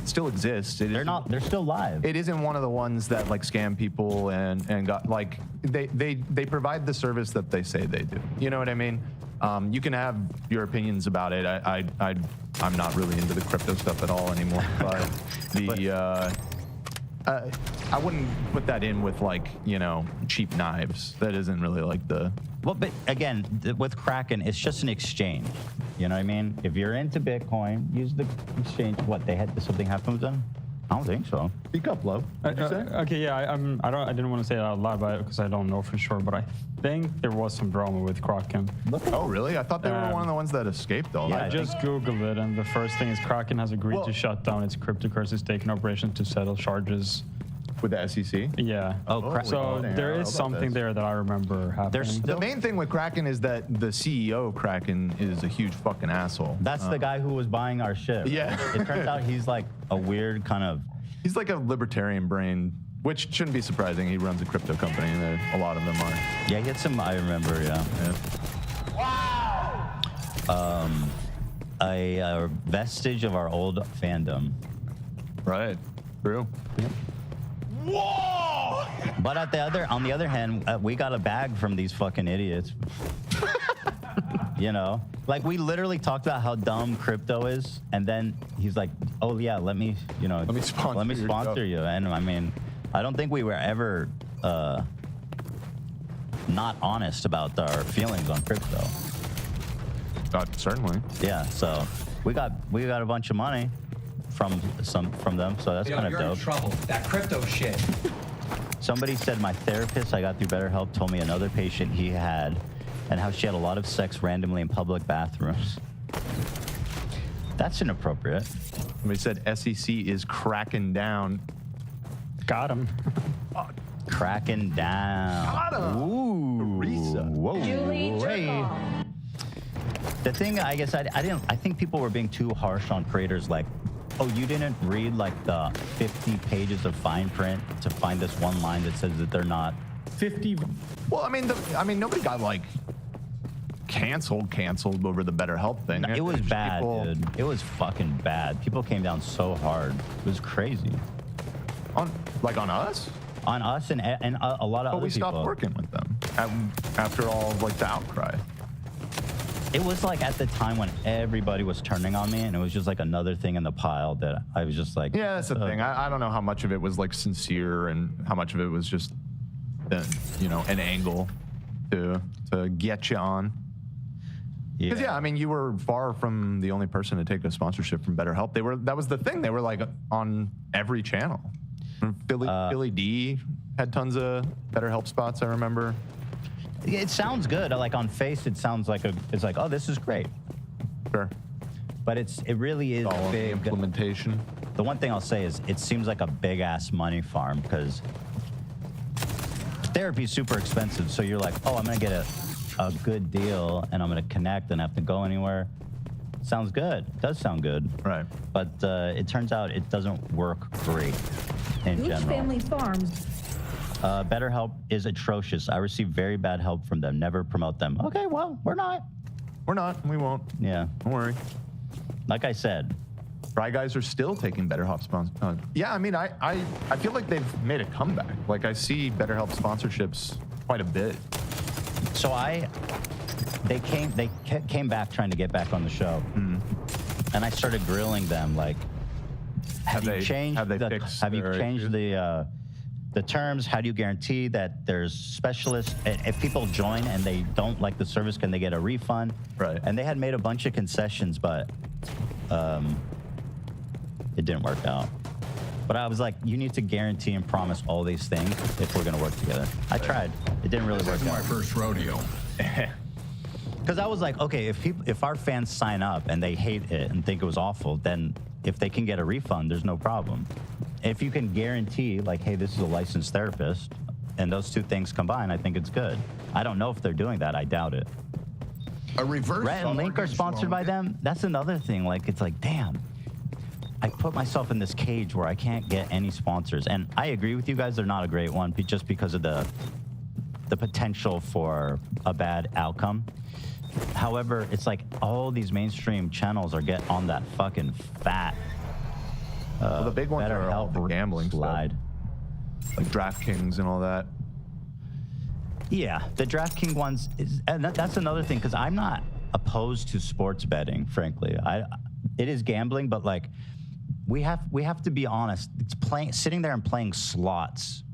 still exists. They're still live. It isn't one of the ones that like scam people and got like they provide the service that they say they do. You know what I mean? You can have your opinions about it. I'm not really into the crypto stuff at all anymore. But I wouldn't put that in with like, you know, cheap knives. That isn't really like the. Well, but again, with Kraken, it's just an exchange. You know what I mean? If you're into Bitcoin, use the exchange. What, they had something happen with them? I don't think so. Speak up, Lo. Okay, yeah, I didn't want to say it out loud because I don't know for sure, but I think there was some drama with Kraken. Oh, really? I thought they were one of the ones that escaped all that. I just Googled it, and the first thing is Kraken has agreed to shut down its cryptocurrency staking operations to settle charges. With the SEC? Yeah. So there is something there that I remember happening. The main thing with Kraken is that the CEO of Kraken is a huge fucking asshole. That's the guy who was buying our shit. Yeah. It turns out he's like a weird kind of. He's like a libertarian brain, which shouldn't be surprising. He runs a crypto company, and a lot of them are. Yeah, he had some. I remember. Yeah. Wow. A vestige of our old fandom. Right. True. Yep. Whoa! But on the other hand, we got a bag from these fucking idiots. You know, like we literally talked about how dumb crypto is, and then he's like, "Oh yeah, let me sponsor you." And I mean, I don't think we were ever not honest about our feelings on crypto. Certainly. Yeah. So we got a bunch of money from them, so that's kind of dope. You're in trouble. That crypto shit. Somebody said my therapist I got through BetterHelp told me another patient he had and how she had a lot of sex randomly in public bathrooms. That's inappropriate. Somebody said SEC is cracking down. Got him. Cracking down. Got him. Ooh. Teresa. Whoa. Hey. The thing, I guess, I think people were being too harsh on creators like Oh, you didn't read like the 50 pages of fine print to find this one line that says that they're not 50. Well, I mean, nobody got like canceled over the BetterHelp thing. It was Just bad, people- dude. It was fucking bad. People came down so hard. It was crazy. on us. On us and a lot of But other we stopped people. working with them after all of like the outcry. It was like at the time when everybody was turning on me, and it was just like another thing in the pile that I was just like, Yeah, that's the thing. I don't know how much of it was like sincere and how much of it was just, an angle to get you on. Because I mean, you were far from the only person to take a sponsorship from BetterHelp. That was the thing. They were like on every channel. Billy D had tons of BetterHelp spots. I remember. It sounds good. Like on face, it sounds like it's like, oh, this is great. Sure. But it really is All big. implementation. The one thing I'll say is it seems like a big ass money farm because therapy is super expensive. So you're like, oh, I'm gonna get a good deal and I'm gonna connect and have to go anywhere. Sounds good. It does sound good. Right. But it turns out it doesn't work great in Gooch general. Family Farms. BetterHelp is atrocious. I receive very bad help from them. Never promote them. Okay, well, we're not. We're not. We won't. Yeah. Don't worry. Like I said, Fry Guys are still taking BetterHelp sponsors. Yeah, I mean, I feel like they've made a comeback. Like I see BetterHelp sponsorships quite a bit. so they came back trying to get back on the show, and I started grilling them like, have you changed the terms? How do you guarantee that there's specialists? If people join and they don't like the service, can they get a refund? Right. And they had made a bunch of concessions, but it didn't work out. But I was like, you need to guarantee and promise all these things if we're going to work together. I tried. It didn't really work out. my first rodeo. Because I was like, okay, if our fans sign up and they hate it and think it was awful, then if they can get a refund, there's no problem. If you can guarantee, like, hey, this is a licensed therapist, and those two things combine, I think it's good. I don't know if they're doing that. I doubt it. A reverse. Rhett and Link are sponsored by them. That's another thing. Like, it's like, damn. I put myself in this cage where I can't get any sponsors. And I agree with you guys, they're not a great one just because of the potential for a bad outcome. However, it's like all these mainstream channels are get on that fucking fat. Well, the big ones are all the gambling slide. Stuff. Like DraftKings and all that. Yeah, the DraftKings ones, and that's another thing, because I'm not opposed to sports betting, frankly. It is gambling, but like, we have to be honest. It's sitting there and playing slots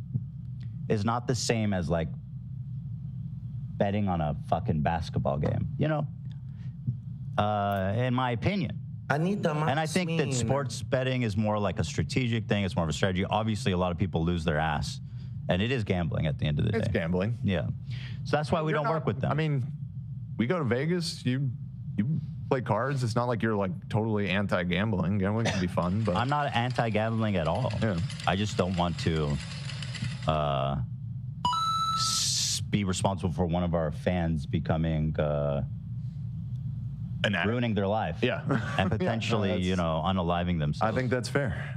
is not the same as like betting on a fucking basketball game, you know? In my opinion. And I think that sports betting is more like a strategic thing. It's more of a strategy. Obviously, a lot of people lose their ass, and it is gambling at the end of the day. It's gambling. Yeah. So that's why we don't work with them. I mean, we go to Vegas, you play cards. It's not like you're like totally anti-gambling. Gambling can be fun, but I'm not anti-gambling at all. Yeah. I just don't want to be responsible for one of our fans becoming ruining their life. Yeah. And potentially, unaliving themselves. I think that's fair.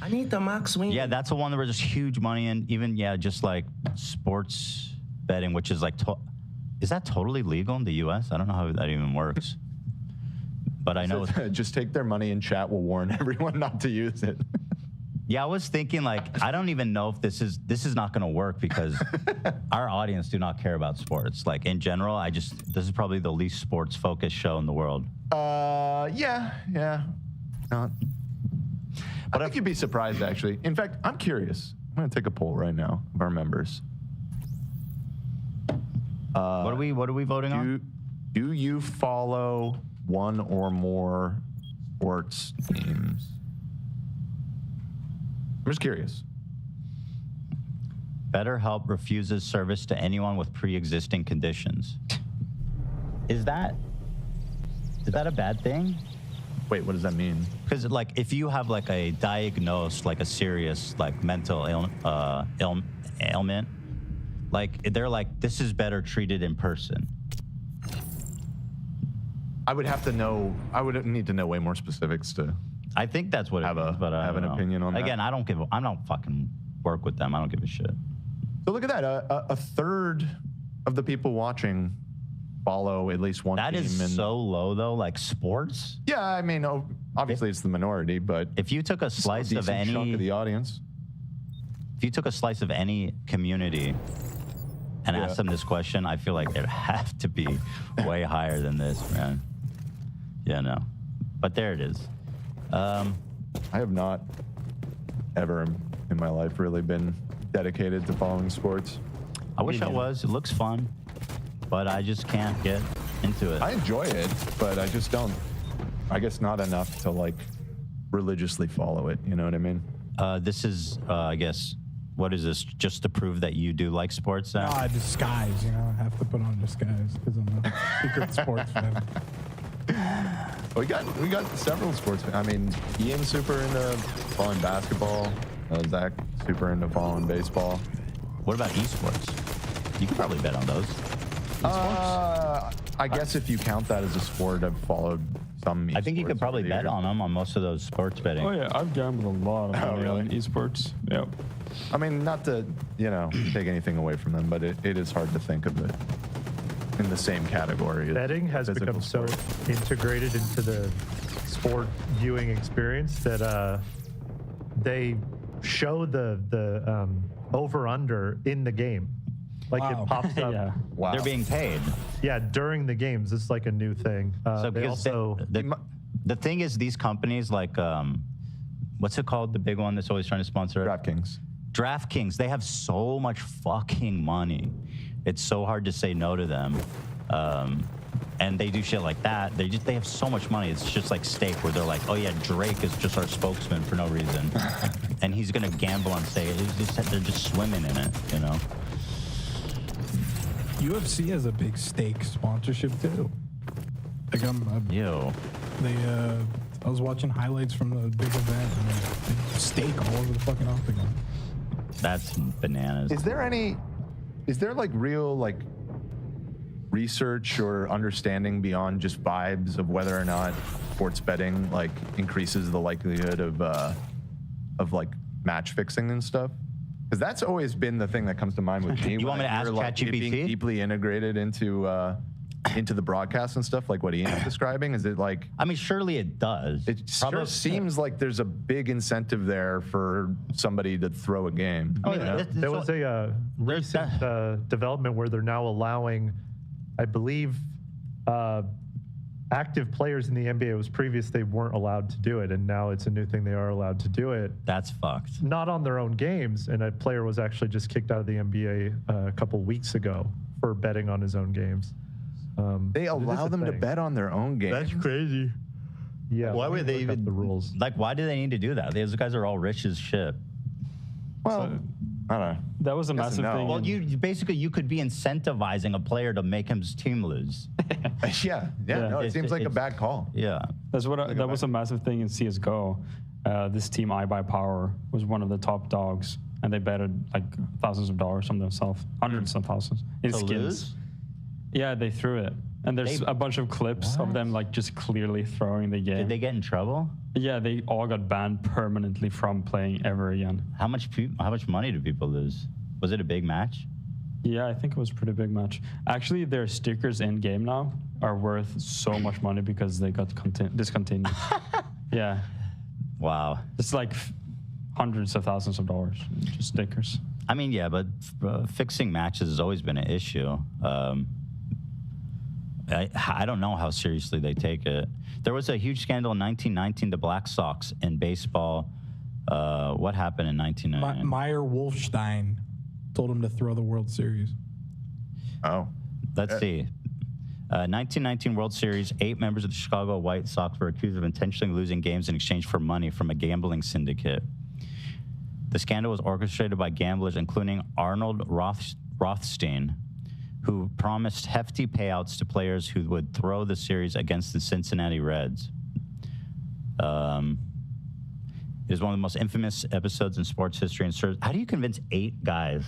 I need the max win. Yeah, that's the one where there's huge money in. Even, just like sports betting, which is like, is that totally legal in the U.S.? I don't know how that even works. But I know. Just take their money and chat will warn everyone not to use it. Yeah, I was thinking like, I don't even know if this is not going to work because our audience do not care about sports. Like in general, this is probably the least sports focused show in the world. Yeah. Not. But I think you'd be surprised actually. In fact, I'm curious. I'm going to take a poll right now of our members. What are we voting on? Do you follow one or more sports teams? I'm just curious. BetterHelp refuses service to anyone with pre-existing conditions. Is that a bad thing? Wait, what does that mean? Because like, if you have like a diagnosed, like a serious like mental ailment, like they're like, this is better treated in person. I would need to know way more specifics to I think that's what it is, but I have an don't know. opinion on that. Again, I don't fucking work with them. I don't give a shit. So look at that. A third of the people watching follow at least one That team. is so low, though. Like sports. Yeah, I mean, obviously it's the minority, but if you took a slice of any chunk of the audience, if you took a slice of any community and asked them this question, I feel like it'd have to be way higher than this, man. Yeah, no. But there it is. I have not ever in my life really been dedicated to following sports. I wish I was. It looks fun, but I just can't get into it. I enjoy it, but I just don't. I guess not enough to like religiously follow it. You know what I mean? This is, I guess, what is this? Just to prove that you do like sports? Then? No, disguise. You know, I have to put on disguise because I'm a secret sports fan. We got several sports. I mean, Ian's super into following basketball. Zach super into following baseball. What about esports? You could probably bet on those. I guess if you count that as a sport, I've followed some. I think you could probably bet on them on most of those sports betting. Oh yeah, I've gambled a lot of money on esports. Yep. I mean, not to take anything away from them, but it is hard to think of it in the same category. Betting has become so integrated into the sport viewing experience that they show the over-under in the game. Like it pops up. Yeah. Wow. They're being paid. Yeah, during the games. It's like a new thing. So They because also, the thing is, these companies like, what's it called? The big one that's always trying to sponsor it? DraftKings. They have so much fucking money. It's so hard to say no to them. And they do shit like that. They have so much money. It's just like steak, where they're like, oh yeah, Drake is just our spokesman for no reason, and he's gonna gamble on steak. They're just swimming in it, you know. UFC has a big steak sponsorship too. Like I was watching highlights from the big event, and there's steak all over the fucking octagon. That's bananas. Is there like real like research or understanding beyond just vibes of whether or not sports betting like increases the likelihood of like match fixing and stuff? Because that's always been the thing that comes to mind with me. You want me to ask ChatGPT? Being deeply integrated into the broadcast and stuff, like what Ian's describing? Is it like? I mean, surely it does. It sure seems like there's a big incentive there for somebody to throw a game. Oh, yeah. There was a recent development where they're now allowing, I believe, active players in the NBA. It was previous they weren't allowed to do it, and now it's a new thing they are allowed to do it. That's fucked. Not on their own games, and a player was actually just kicked out of the NBA a couple weeks ago for betting on his own games. They allow them to bet on their own games. That's crazy. Yeah. Why would they even the rules? Like, why do they need to do that? These guys are all rich as shit. Well, I don't know. That was a massive thing. Well, you basically you could be incentivizing a player to make his team lose. Yeah. No, it seems like a bad call. Yeah. That was a massive thing in CS:GO. This team, iBuyPower, was one of the top dogs, and they betted like thousands of dollars on themselves, hundreds of thousands in To skins. lose? Yeah, they threw it, and there's a bunch of clips of them like just clearly throwing the game. Did they get in trouble? Yeah, they all got banned permanently from playing ever again. How much money do people lose? Was it a big match? Yeah, I think it was a pretty big match. Actually, their stickers in game now are worth so much money because they got discontinued. Yeah. Wow. It's like hundreds of thousands of dollars, just stickers. I mean, yeah, but fixing matches has always been an issue. I don't know how seriously they take it. There was a huge scandal in 1919, the Black Sox in baseball. What happened in 1919? Meyer Wolfstein told him to throw the World Series. Oh. Let's see. 1919 World Series, 8 members of the Chicago White Sox were accused of intentionally losing games in exchange for money from a gambling syndicate. The scandal was orchestrated by gamblers, including Arnold Rothstein, who promised hefty payouts to players who would throw the series against the Cincinnati Reds. It is one of the most infamous episodes in sports history and serves. How do you convince 8 guys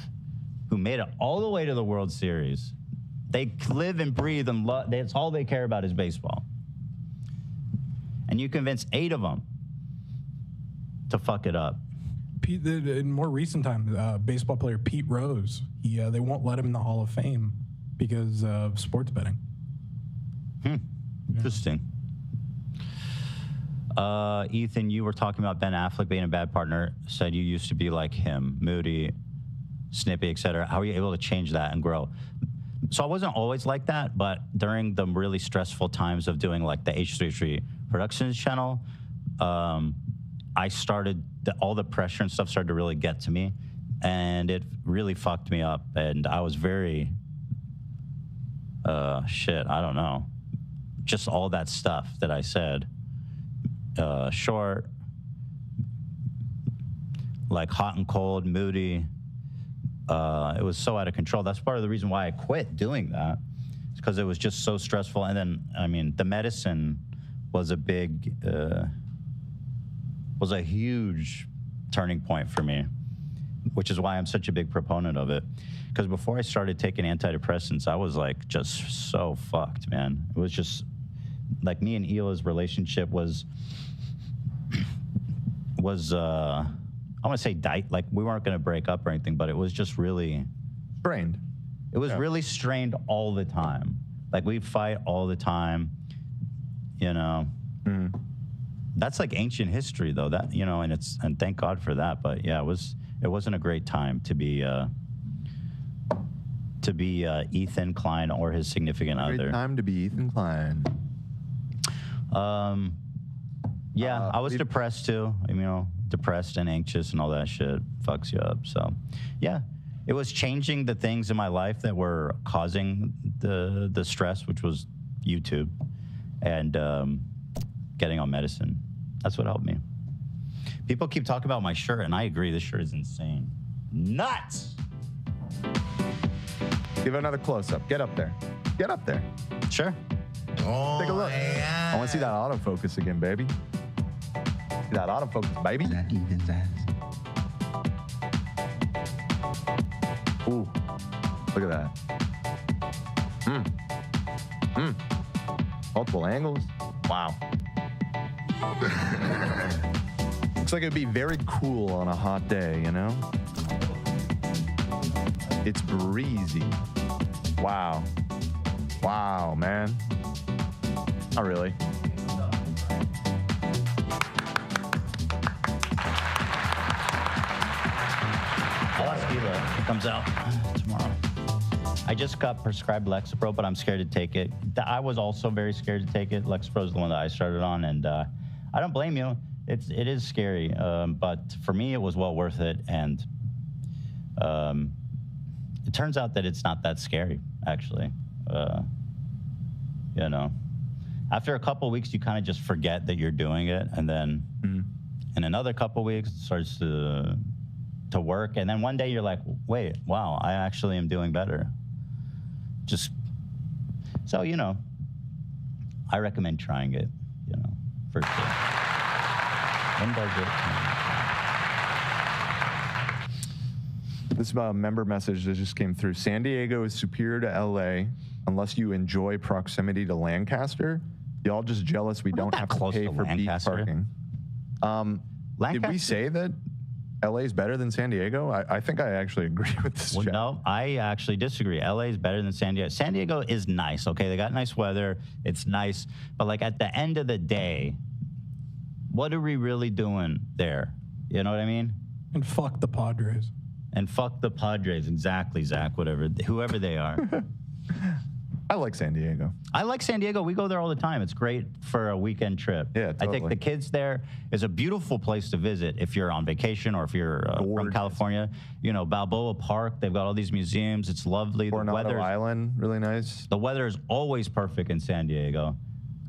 who made it all the way to the World Series? They live and breathe and love, that's all they care about is baseball. And you convince 8 of them to fuck it up. Pete, in more recent time, baseball player Pete Rose, they won't let him in the Hall of Fame because of sports betting. Interesting. Ethan, you were talking about Ben Affleck being a bad partner. Said you used to be like him, moody, snippy, etc. How are you able to change that and grow? So I wasn't always like that, but during the really stressful times of doing like the H33 Productions channel, I started, all the pressure and stuff started to really get to me, and it really fucked me up. And I was very, shit, I don't know. Just all that stuff that I said, short, like hot and cold, moody. It was so out of control. That's part of the reason why I quit doing that. It's because it was just so stressful. And then, I mean, the medicine was a big, was a huge turning point for me, which is why I'm such a big proponent of it. Because before I started taking antidepressants, I was like just so fucked, man. It was just like me and Hila's relationship was I want to say like we weren't going to break up or anything, but it was just really strained. It was really strained all the time. Like we'd fight all the time, you know. That's like ancient history though, that, you know, and thank God for that. But yeah, it wasn't a great time to be Ethan Klein or his significant other. Great time to be Ethan Klein. Yeah, I was depressed too. You know, depressed and anxious and all that shit fucks you up. So, yeah, it was changing the things in my life that were causing the stress, which was YouTube, and getting on medicine. That's what helped me. People keep talking about my shirt, and I agree. This shirt is insane. Nuts! Give it another close-up. Get up there. Get up there. Sure. Oh, take a look. I want to see that autofocus again, baby. See that autofocus, baby. Ooh, look at that. Multiple angles. Wow. Looks like it'd be very cool on a hot day, you know? It's breezy. Wow. Wow, man. Not really. I'll ask Hila. It comes out tomorrow. I just got prescribed Lexapro, but I'm scared to take it. I was also very scared to take it. Lexapro is the one that I started on, and I don't blame you. It is scary, but for me, it was well worth it. And it turns out that it's not that scary, actually. You know, after a couple of weeks, you kind of just forget that you're doing it, and then in another couple of weeks, it starts to work, and then one day you're like, wait, wow, I actually am doing better. Just so you know, I recommend trying it. You know, for sure. When does it? This member message that just came through. San Diego is superior to LA unless you enjoy proximity to Lancaster. Y'all just jealous we don't have to pay for beach parking. Did we say that LA is better than San Diego? I think I actually agree with this. Well, no, I actually disagree. LA is better than San Diego. San Diego is nice, okay? They got nice weather. It's nice. But like at the end of the day, what are we really doing there? You know what I mean? And fuck the Padres. And fuck the Padres, exactly, Zach, whoever they are. I like San Diego. I like San Diego. We go there all the time. It's great for a weekend trip. Yeah, totally. I think the kids there is a beautiful place to visit if you're on vacation or if you're from California. You know, Balboa Park, they've got all these museums. It's lovely. Coronado Island, really nice. The weather is always perfect in San Diego.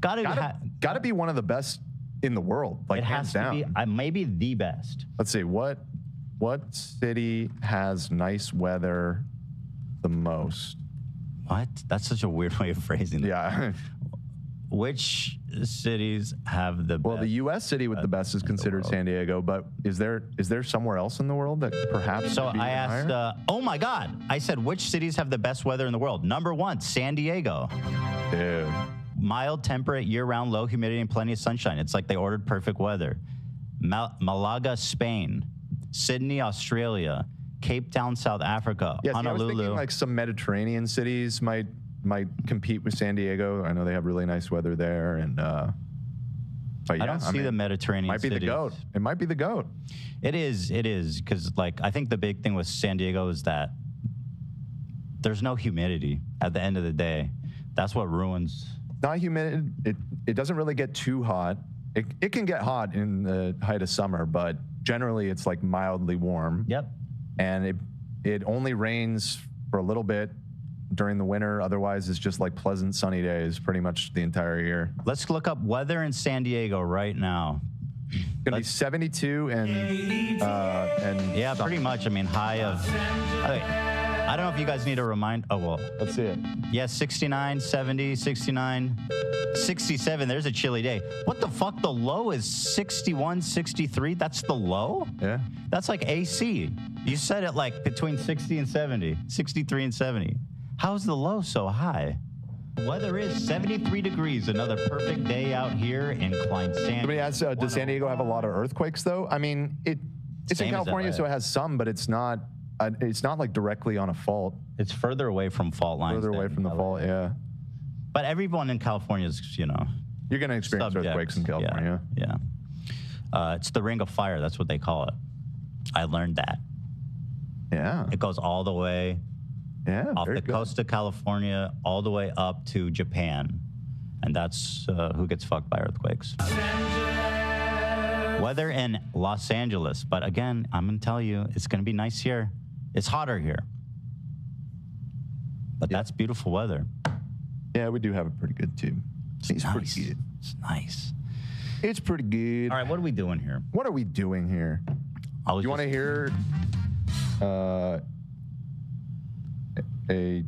Gotta be one of the best in the world. Like, it has to be maybe the best. Let's see, what city has nice weather the most? What? That's such a weird way of phrasing that. Yeah. Which cities have the best? Well, the U.S. city with the best is considered San Diego, but is there somewhere else in the world that perhaps? So I asked, oh my God, I said, which cities have the best weather in the world? Number one, San Diego. Dude. Mild, temperate, year-round, low humidity, and plenty of sunshine. It's like they ordered perfect weather. Malaga, Spain, Sydney, Australia, Cape Town, South Africa, Yeah, see, I was Honolulu. thinking like some Mediterranean cities might compete with San Diego. I know they have really nice weather there, and but yeah, I don't see the Mediterranean might be cities. the GOAT. It might be the GOAT. It is, because like I think the big thing with San Diego is that there's no humidity at the end of the day. That's what ruins. Not humid. It doesn't really get too hot. It can get hot in the height of summer, but generally it's like mildly warm. Yep. And it only rains for a little bit during the winter. Otherwise, it's just like pleasant sunny days pretty much the entire year. Let's look up weather in San Diego right now. Gonna be 72 and yeah, pretty much. I mean, high of. I don't know if you guys need a remind. Oh well, let's see it. Yeah, 69, 70, 69, 67. There's a chilly day. What the fuck? The low is 61, 63. That's the low? Yeah. That's like AC. You said it like between 60 and 70, 63 and 70. How's the low so high? Weather is 73 degrees. Another perfect day out here in Klein San. Somebody asks, does San Diego have a lot of earthquakes though? I mean, it's Same in as California, LA. so it has some, but it's not like directly on a fault. It's further away from fault lines. Further away from the fault, yeah. But everyone in California is, you're going to experience earthquakes in California. Yeah. It's the Ring of Fire. That's what they call it. I learned that. Yeah. It goes all the way off the coast of California, all the way up to Japan. And that's who gets fucked by earthquakes. Weather in Los Angeles. But again, I'm going to tell you, it's going to be nice here. It's hotter here. But that's beautiful weather. Yeah, we do have it pretty good too. It's nice. pretty good. It's nice. It's pretty good. All right, what are we doing here? What are we doing here? You want to hear a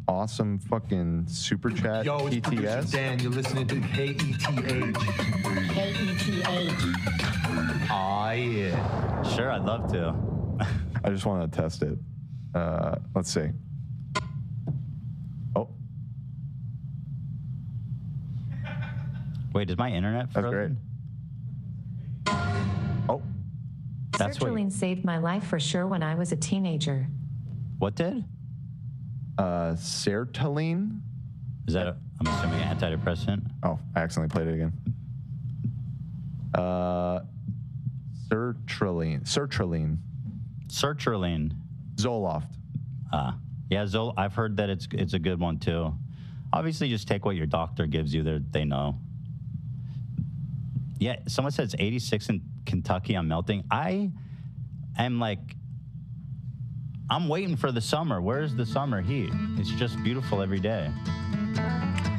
awesome fucking super chat? Yo, it's producer PTS? Dan. You're listening to KETH. Oh, yeah. Sure, I'd love to. I just want to test it. Let's see. Oh. Wait, is my internet frozen? That's great. Oh. That's what. Sertraline saved my life for sure when I was a teenager. What did? Sertraline? Is that, I'm assuming, antidepressant? Oh, I accidentally played it again. Sertraline. Sertraline. Zoloft. Yeah, I've heard that it's a good one too. Obviously, just take what your doctor gives you. They know. Yeah, someone said it's 86 in Kentucky. I'm melting. I am like, I'm waiting for the summer. Where's the summer heat? It's just beautiful every day.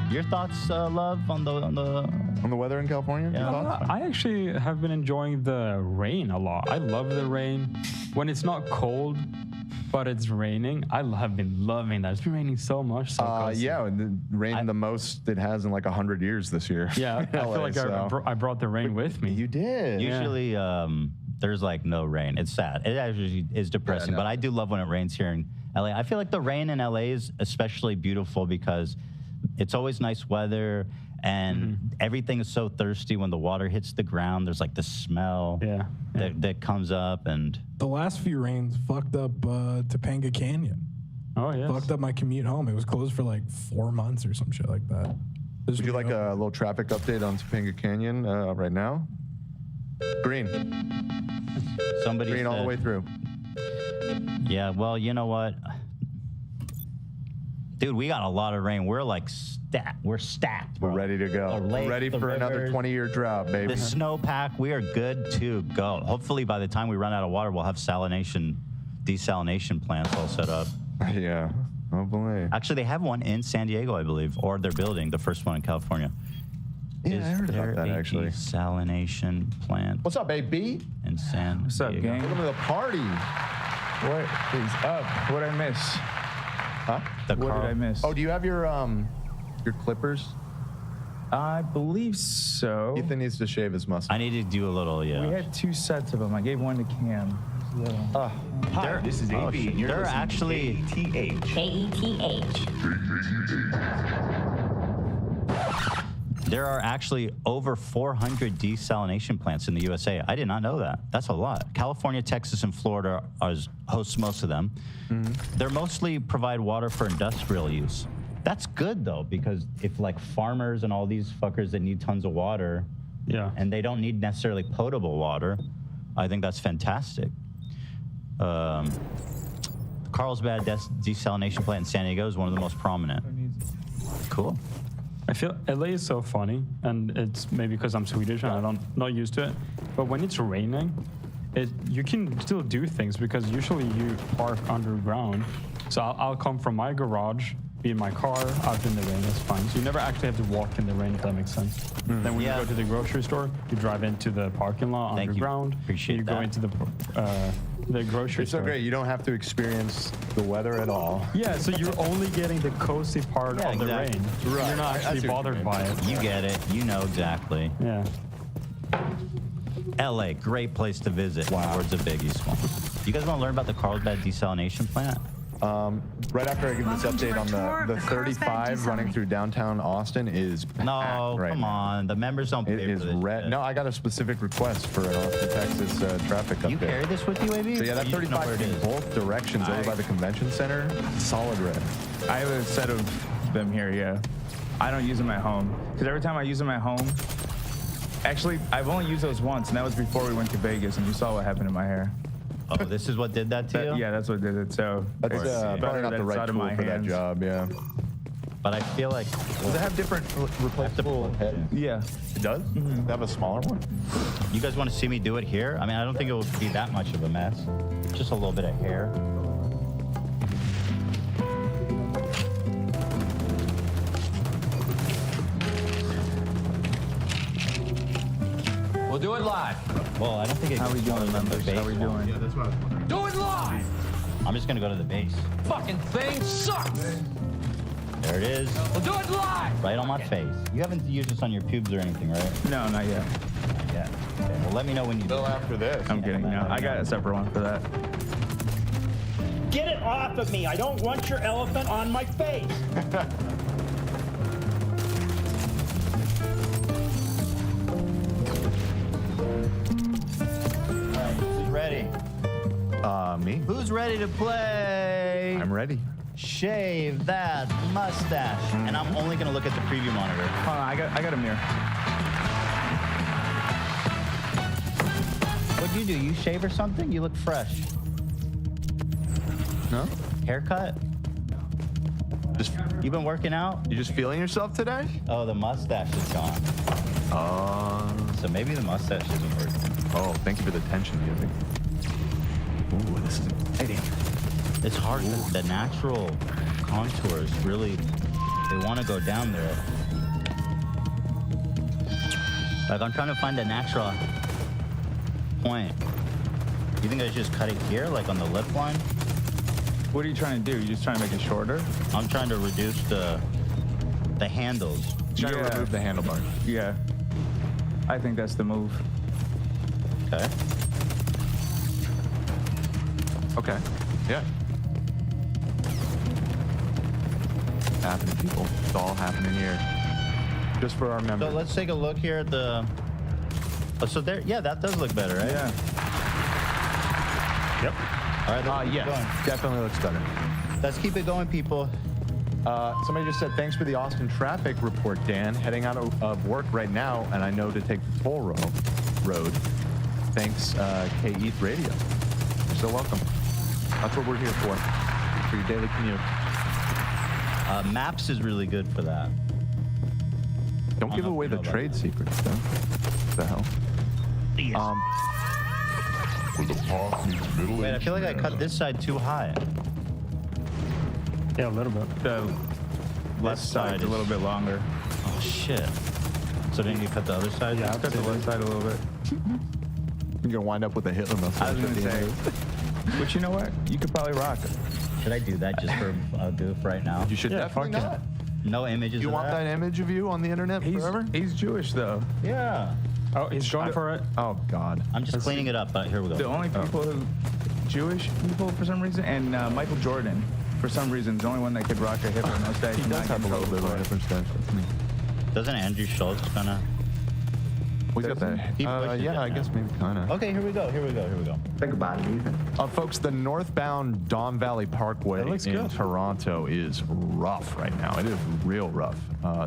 Your thoughts, Love, on the weather in California? Yeah. I actually have been enjoying the rain a lot. I love the rain. When it's not cold, but it's raining, I have been loving that. It's been raining so much. Yeah, and it rained the most it has in like 100 years this year. Yeah, I feel like I brought the rain with me. You did. Usually, there's like no rain. It's sad. It actually is depressing, but I do love when it rains here in LA. I feel like the rain in LA is especially beautiful because it's always nice weather and everything is so thirsty when the water hits the ground. There's like the smell that comes up. And the last few rains fucked up Topanga Canyon. Oh, yeah. Fucked up my commute home. It was closed for like 4 months or some shit like that. Would you like a little traffic update on Topanga Canyon right now? Green. Somebody Green all the said- way through. Yeah, well, you know what? Dude, we got a lot of rain. We're like stacked. We're stacked. We're ready to go. The lake, Ready the for another rivers, 20-year drought, baby. The snowpack, we are good to go. Hopefully, by the time we run out of water, we'll have desalination plants all set up. Yeah. Oh, boy. Actually, they have one in San Diego, I believe, or they're building the first one in California. Yeah, I heard about there that, a actually. Desalination plant What's up, baby? in San What's up, Diego. gang? Welcome to the party. What is up? What'd I miss? Huh? The What car- did I miss? Oh, do you have your clippers? I believe so. Ethan needs to shave his mustache. I need to do a little, yeah. We had 2 sets of them. I gave one to Cam. Hi, this is AB, and you're they're listening actually- to KETH. KETH. There are actually over 400 desalination plants in the USA. I did not know that. That's a lot. California, Texas, and Florida host most of them. They're mostly provide water for industrial use. That's good though, because if like farmers and all these fuckers that need tons of water, and they don't need necessarily potable water, I think that's fantastic. Carlsbad desalination plant in San Diego is one of the most prominent. Cool. I feel LA is so funny, and it's maybe because I'm Swedish and I'm not used to it. But when it's raining, you can still do things because usually you park underground. So I'll come from my garage, be in my car, out in the rain. That's fine. So you never actually have to walk in the rain, if that makes sense. Then when you go to the grocery store, you drive into the parking lot underground. Appreciate you that. go into the grocery It's store. so great. You don't have to experience the weather at all. Yeah, so you're only getting the cozy part of the rain. Right. You're not actually bothered by it. You get it. You know exactly. Yeah. LA, great place to visit. Wow. Words of Biggie Small. You guys want to learn about the Carlsbad desalination plant? Right after I give this update on the 35 running through downtown Austin is packed right come now. on. The members don't pay It is for this red. shit. No, I got a specific request for an Austin, Texas traffic update. You carry this with you, AB? So yeah, that You just know where 35 it in is. both directions over by the convention center, solid red. I have a set of them here, yeah. I don't use them at home. Because every time I use them at home, actually, I've only used those once, and that was before we went to Vegas, and you saw what happened in my hair. Oh, this is what did that to you? Yeah, that's what did it. So That's it's probably better not that the it's right out of tool my for that hands. job, yeah. But I feel like... Does it have different replaceable heads? Yeah. It does? Does it have a smaller one? You guys want to see me do it here? I mean, I don't think it will be that much of a mess. Just a little bit of hair. We'll do it live. Well, I don't think it How we doing, members? How we doing? Yeah, that's what I was wondering. Do it live. I'm just going to go to the base. Fucking thing sucks. There it is. We'll do it live. Right on my face. You haven't used this on your pubes or anything, right? No, not yet. Yeah. Okay, well, let me know when you do. Still after this. I'm kidding. No, I got a separate one for that. Get it off of me. I don't want your elephant on my face. Who's ready? Me? Who's ready to play? I'm ready. Shave that mustache. And I'm only going to look at the preview monitor. Hold on, I got a mirror. What'd you do? You shave or something? You look fresh. No? Haircut? Just, You been working out? you just feeling yourself today? Oh, the mustache is gone. So maybe the mustache isn't working. Oh, thank you for the tension music. Ooh, this is exciting. It's hard. The natural contours really, they want to go down there. Like, I'm trying to find a natural point. You think I should just cut it here, like on the lip line? What are you trying to do? You just trying to make it shorter? I'm trying to reduce the handles. Trying to Yeah. remove the handlebars. Yeah. I think that's the move. Okay. Okay. Yeah. Happening, people. It's all happening here. Just for our So members. let's take a look here at the. Oh, so there, yeah, that does look better, right? Yeah. Yep. All right, let's keep Yes, it going. definitely looks better. Let's keep it going, people. Somebody just said, thanks for the Austin traffic report, Dan. Heading out of work right now, and I know to take the toll road. Thanks, KETH Radio. You're so welcome. That's what we're here for your daily commute. Maps is really good for that. Don't give know if away you the know about trade that. secrets, though. What the hell? Wait, I feel like I cut this side too high. Yeah, a little bit. The left side's a little bit longer. Oh shit. So then you cut the other side? Yeah, I'll cut the left side a little bit. You're gonna wind up with a Hitler mustache. I was at the gonna end. say, but you know what? You could probably rock it. Should I do that just for a goof right now? You should definitely fuck yeah. not. No images You of want that image of you on the internet forever? He's Jewish though. Yeah. Oh, he's going for it. Oh God. I'm just cleaning it up, but here we go. The only people who, Jewish people for some reason, and Michael Jordan for some reason, is the only one that could rock a Hitler mustache. He does have a little bit of a different mustache. Doesn't Andrew Schultz kind of? We got that. Yeah, I guess maybe kind of. Okay, here we go. Think about it, Ethan. Folks, the northbound Don Valley Parkway in Toronto is rough right now. It is real rough.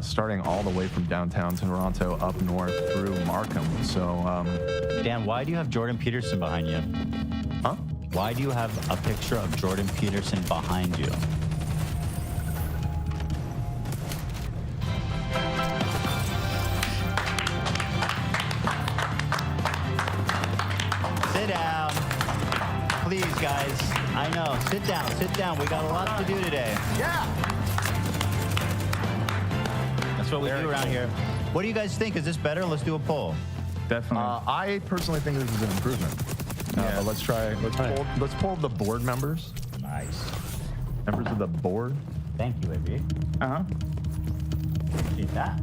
Starting all the way from downtown Toronto up north through Markham. So, Dan, why do you have Jordan Peterson behind you? Huh? Why do you have a picture of Jordan Peterson behind you? Sit down. Please, guys. I know. Sit down. We got a lot to do today. Yeah. That's what we do around here. What do you guys think? Is this better? Let's do a poll. Definitely. I personally think this is an improvement. But let's try. Let's pull the board members. Nice. Members of the board. Thank you, AB. See that?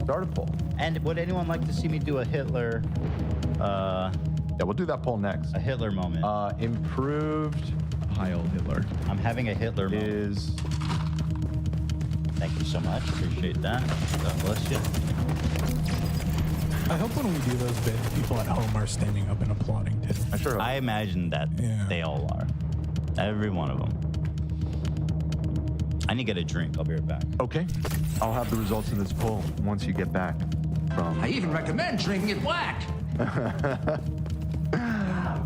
Start a poll. And would anyone like to see me do a Hitler? Yeah, we'll do that poll next. A Hitler moment. Improved Heil Hitler. I'm having a Hitler moment. Thank you so much. Appreciate that. God bless you. I hope when we do those bits, people at home are standing up and applauding too. I imagine that they all are. Every one of them. I need to get a drink. I'll be right back. Okay. I'll have the results of this poll once you get back from... I even recommend drinking it black.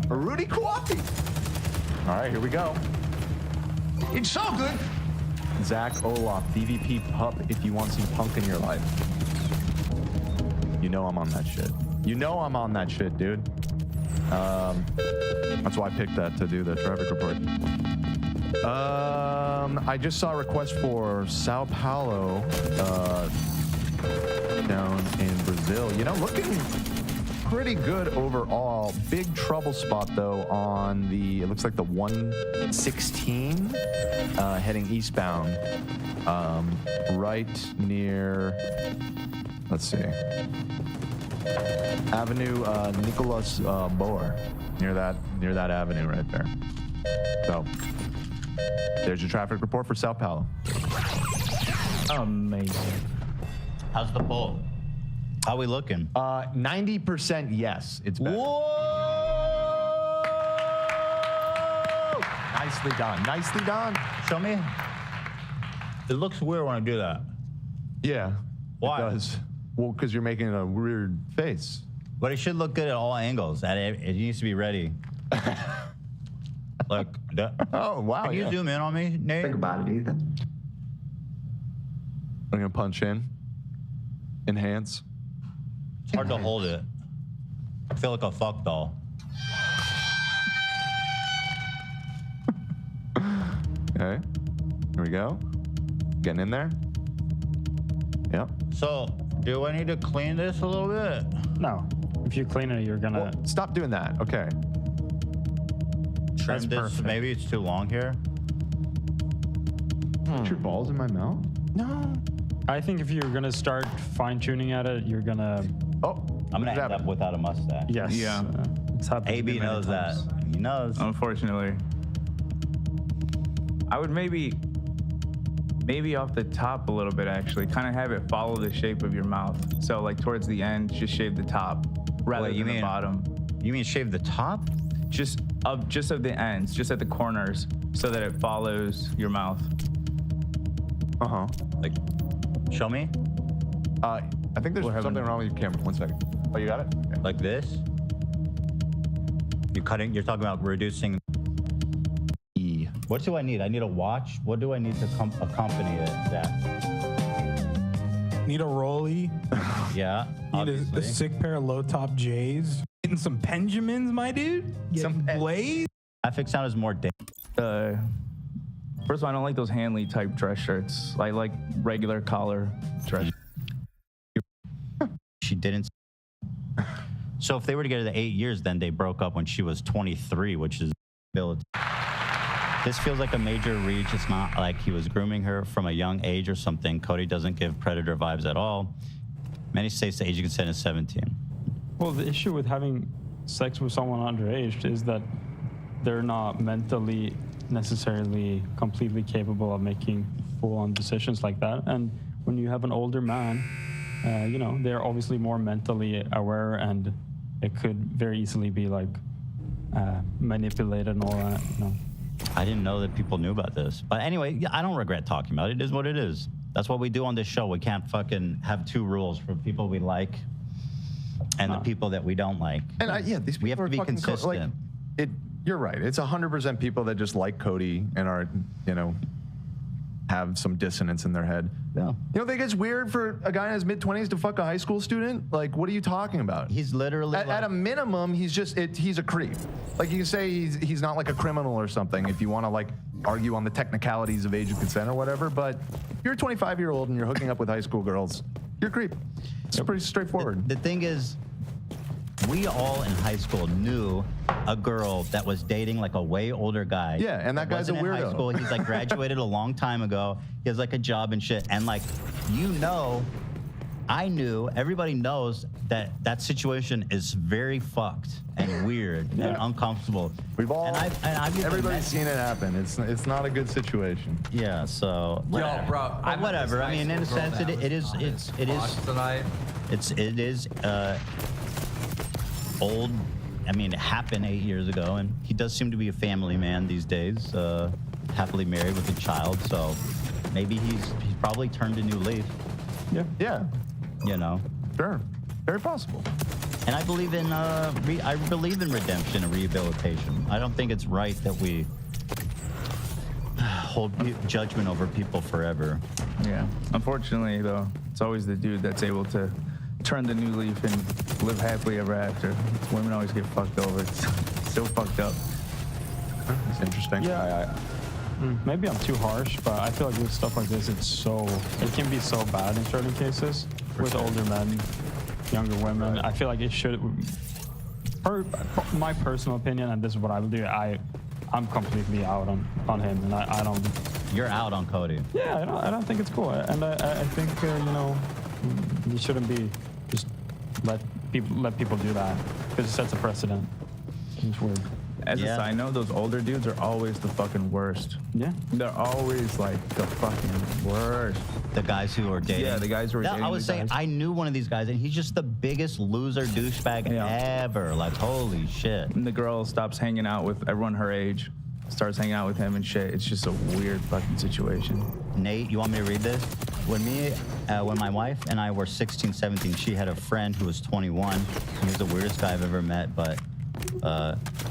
Rudy Coffee. All right, here we go. It's so good. Zach Olaf, DVP Pup, if you want some punk in your life. You know I'm on that shit. You know I'm on that shit, dude. That's why I picked that to do the traffic report. I just saw a request for Sao Paulo down in Brazil. You know, looking pretty good overall. Big trouble spot though on the, it looks like the 116 heading eastbound, right near, let's see, Avenue Nicolas Boer, near that avenue right there. So there's your traffic report for Sao Paulo. Amazing. How's the poll? How we looking? 90% yes. It's better. Whoa! Nicely done. Nicely done. Show me. It looks weird when I do that. Yeah. Why? It does. Well, because you're making a weird face. But it should look good at all angles. It needs to be ready. Like that. Oh, wow. Can you zoom in on me, Nate? Think about it, Ethan. I'm going to punch in. Enhance. It's hard to hold it. I feel like a fuck doll. Okay. Here we go. Getting in there. Yep. So, do I need to clean this a little bit? No. If you clean it, you're gonna... Well, stop doing that. Okay. Trim this. Perfect. Maybe it's too long here. Put your balls in my mouth? No. I think if you're gonna start fine-tuning at it, you're gonna... Oh. I'm gonna end up without a mustache. Yes. Yeah. It's happened. AB knows that. He knows. Unfortunately. I would maybe off the top a little bit, actually. Kind of have it follow the shape of your mouth. So like towards the end, just shave the top rather than the bottom. You mean shave the top? Just of the ends, just at the corners, so that it follows your mouth. Uh-huh. Like, show me. I think there's something wrong with your camera. 1 second. Oh, you got it? Okay. Like this? You're talking about reducing. E. What do I need? I need a watch. What do I need to accompany it? That. Need a rollie. Yeah. Need a sick pair of low top J's. Getting some Benjamins, my dude. Some Blaze. Graphic sound is more. First of all, I don't like those Hanley type dress shirts. I like regular collar dress. She didn't. So if they were together 8 years, then they broke up when she was 23, which is ability. This feels like a major reach. It's not like he was grooming her from a young age or something. Cody doesn't give predator vibes at all. Many states the age of consent is 17. Well, the issue with having sex with someone underage is that they're not mentally necessarily completely capable of making full-on decisions like that. And when you have an older man, you know, they're obviously more mentally aware, and it could very easily be like manipulated and all that, you know. I didn't know that people knew about this. But anyway, I don't regret talking about it. It is what it is. That's what we do on this show. We can't fucking have two rules for people we like and the people that we don't like. And these people we have to be consistent. You're right. It's 100% people that just like Cody and are, you know, have some dissonance in their head. Yeah. You don't think it's weird for a guy in his mid-20s to fuck a high school student? Like, what are you talking about? He's literally at a minimum, he's a creep. Like, you can say he's not like a criminal or something if you want to like argue on the technicalities of age of consent or whatever. But you're a 25-year-old and you're hooking up with high school girls. You're a creep. It's pretty straightforward. The thing is, we all in high school knew a girl that was dating like a way older guy. Yeah, and that guy's a wasn't in high weirdo. school. He's like graduated a long time ago. He has like a job and shit. And like, you know, I knew, everybody knows that that situation is very fucked and weird and uncomfortable. We've all, everybody's seen it happen. It's not a good situation. Yeah, so Yo, bro, whatever. I mean, in a sense, it is old. I mean, it happened 8 years ago, and he does seem to be a family man these days, happily married with a child. So maybe he's probably turned a new leaf. Yeah. You know. Sure. Very possible. And I believe in redemption and rehabilitation. I don't think it's right that we hold judgment over people forever. Yeah. Unfortunately, though, it's always the dude that's able to turn the new leaf and live happily ever after. Women always get fucked over. It's so fucked up. That's interesting. Yeah, maybe I'm too harsh, but I feel like with stuff like this, it can be so bad in certain cases with older men, younger women. I feel like it should, my personal opinion, and this is what I will do, I'm completely out on him, and I don't. You're out on Cody. Yeah, I don't think it's cool, and I think you know, you shouldn't be just let people do that because it sets a precedent. It's weird. As a side note, those older dudes are always the fucking worst. Yeah. They're always like the fucking worst. The guys who are dating. Yeah, the guys who are dating. I was saying, I knew one of these guys, and he's just the biggest loser douchebag ever. Like, holy shit. And the girl stops hanging out with everyone her age, starts hanging out with him and shit. It's just a weird fucking situation. Nate, you want me to read this? When my wife and I were 16, 17, she had a friend who was 21. He was the weirdest guy I've ever met, but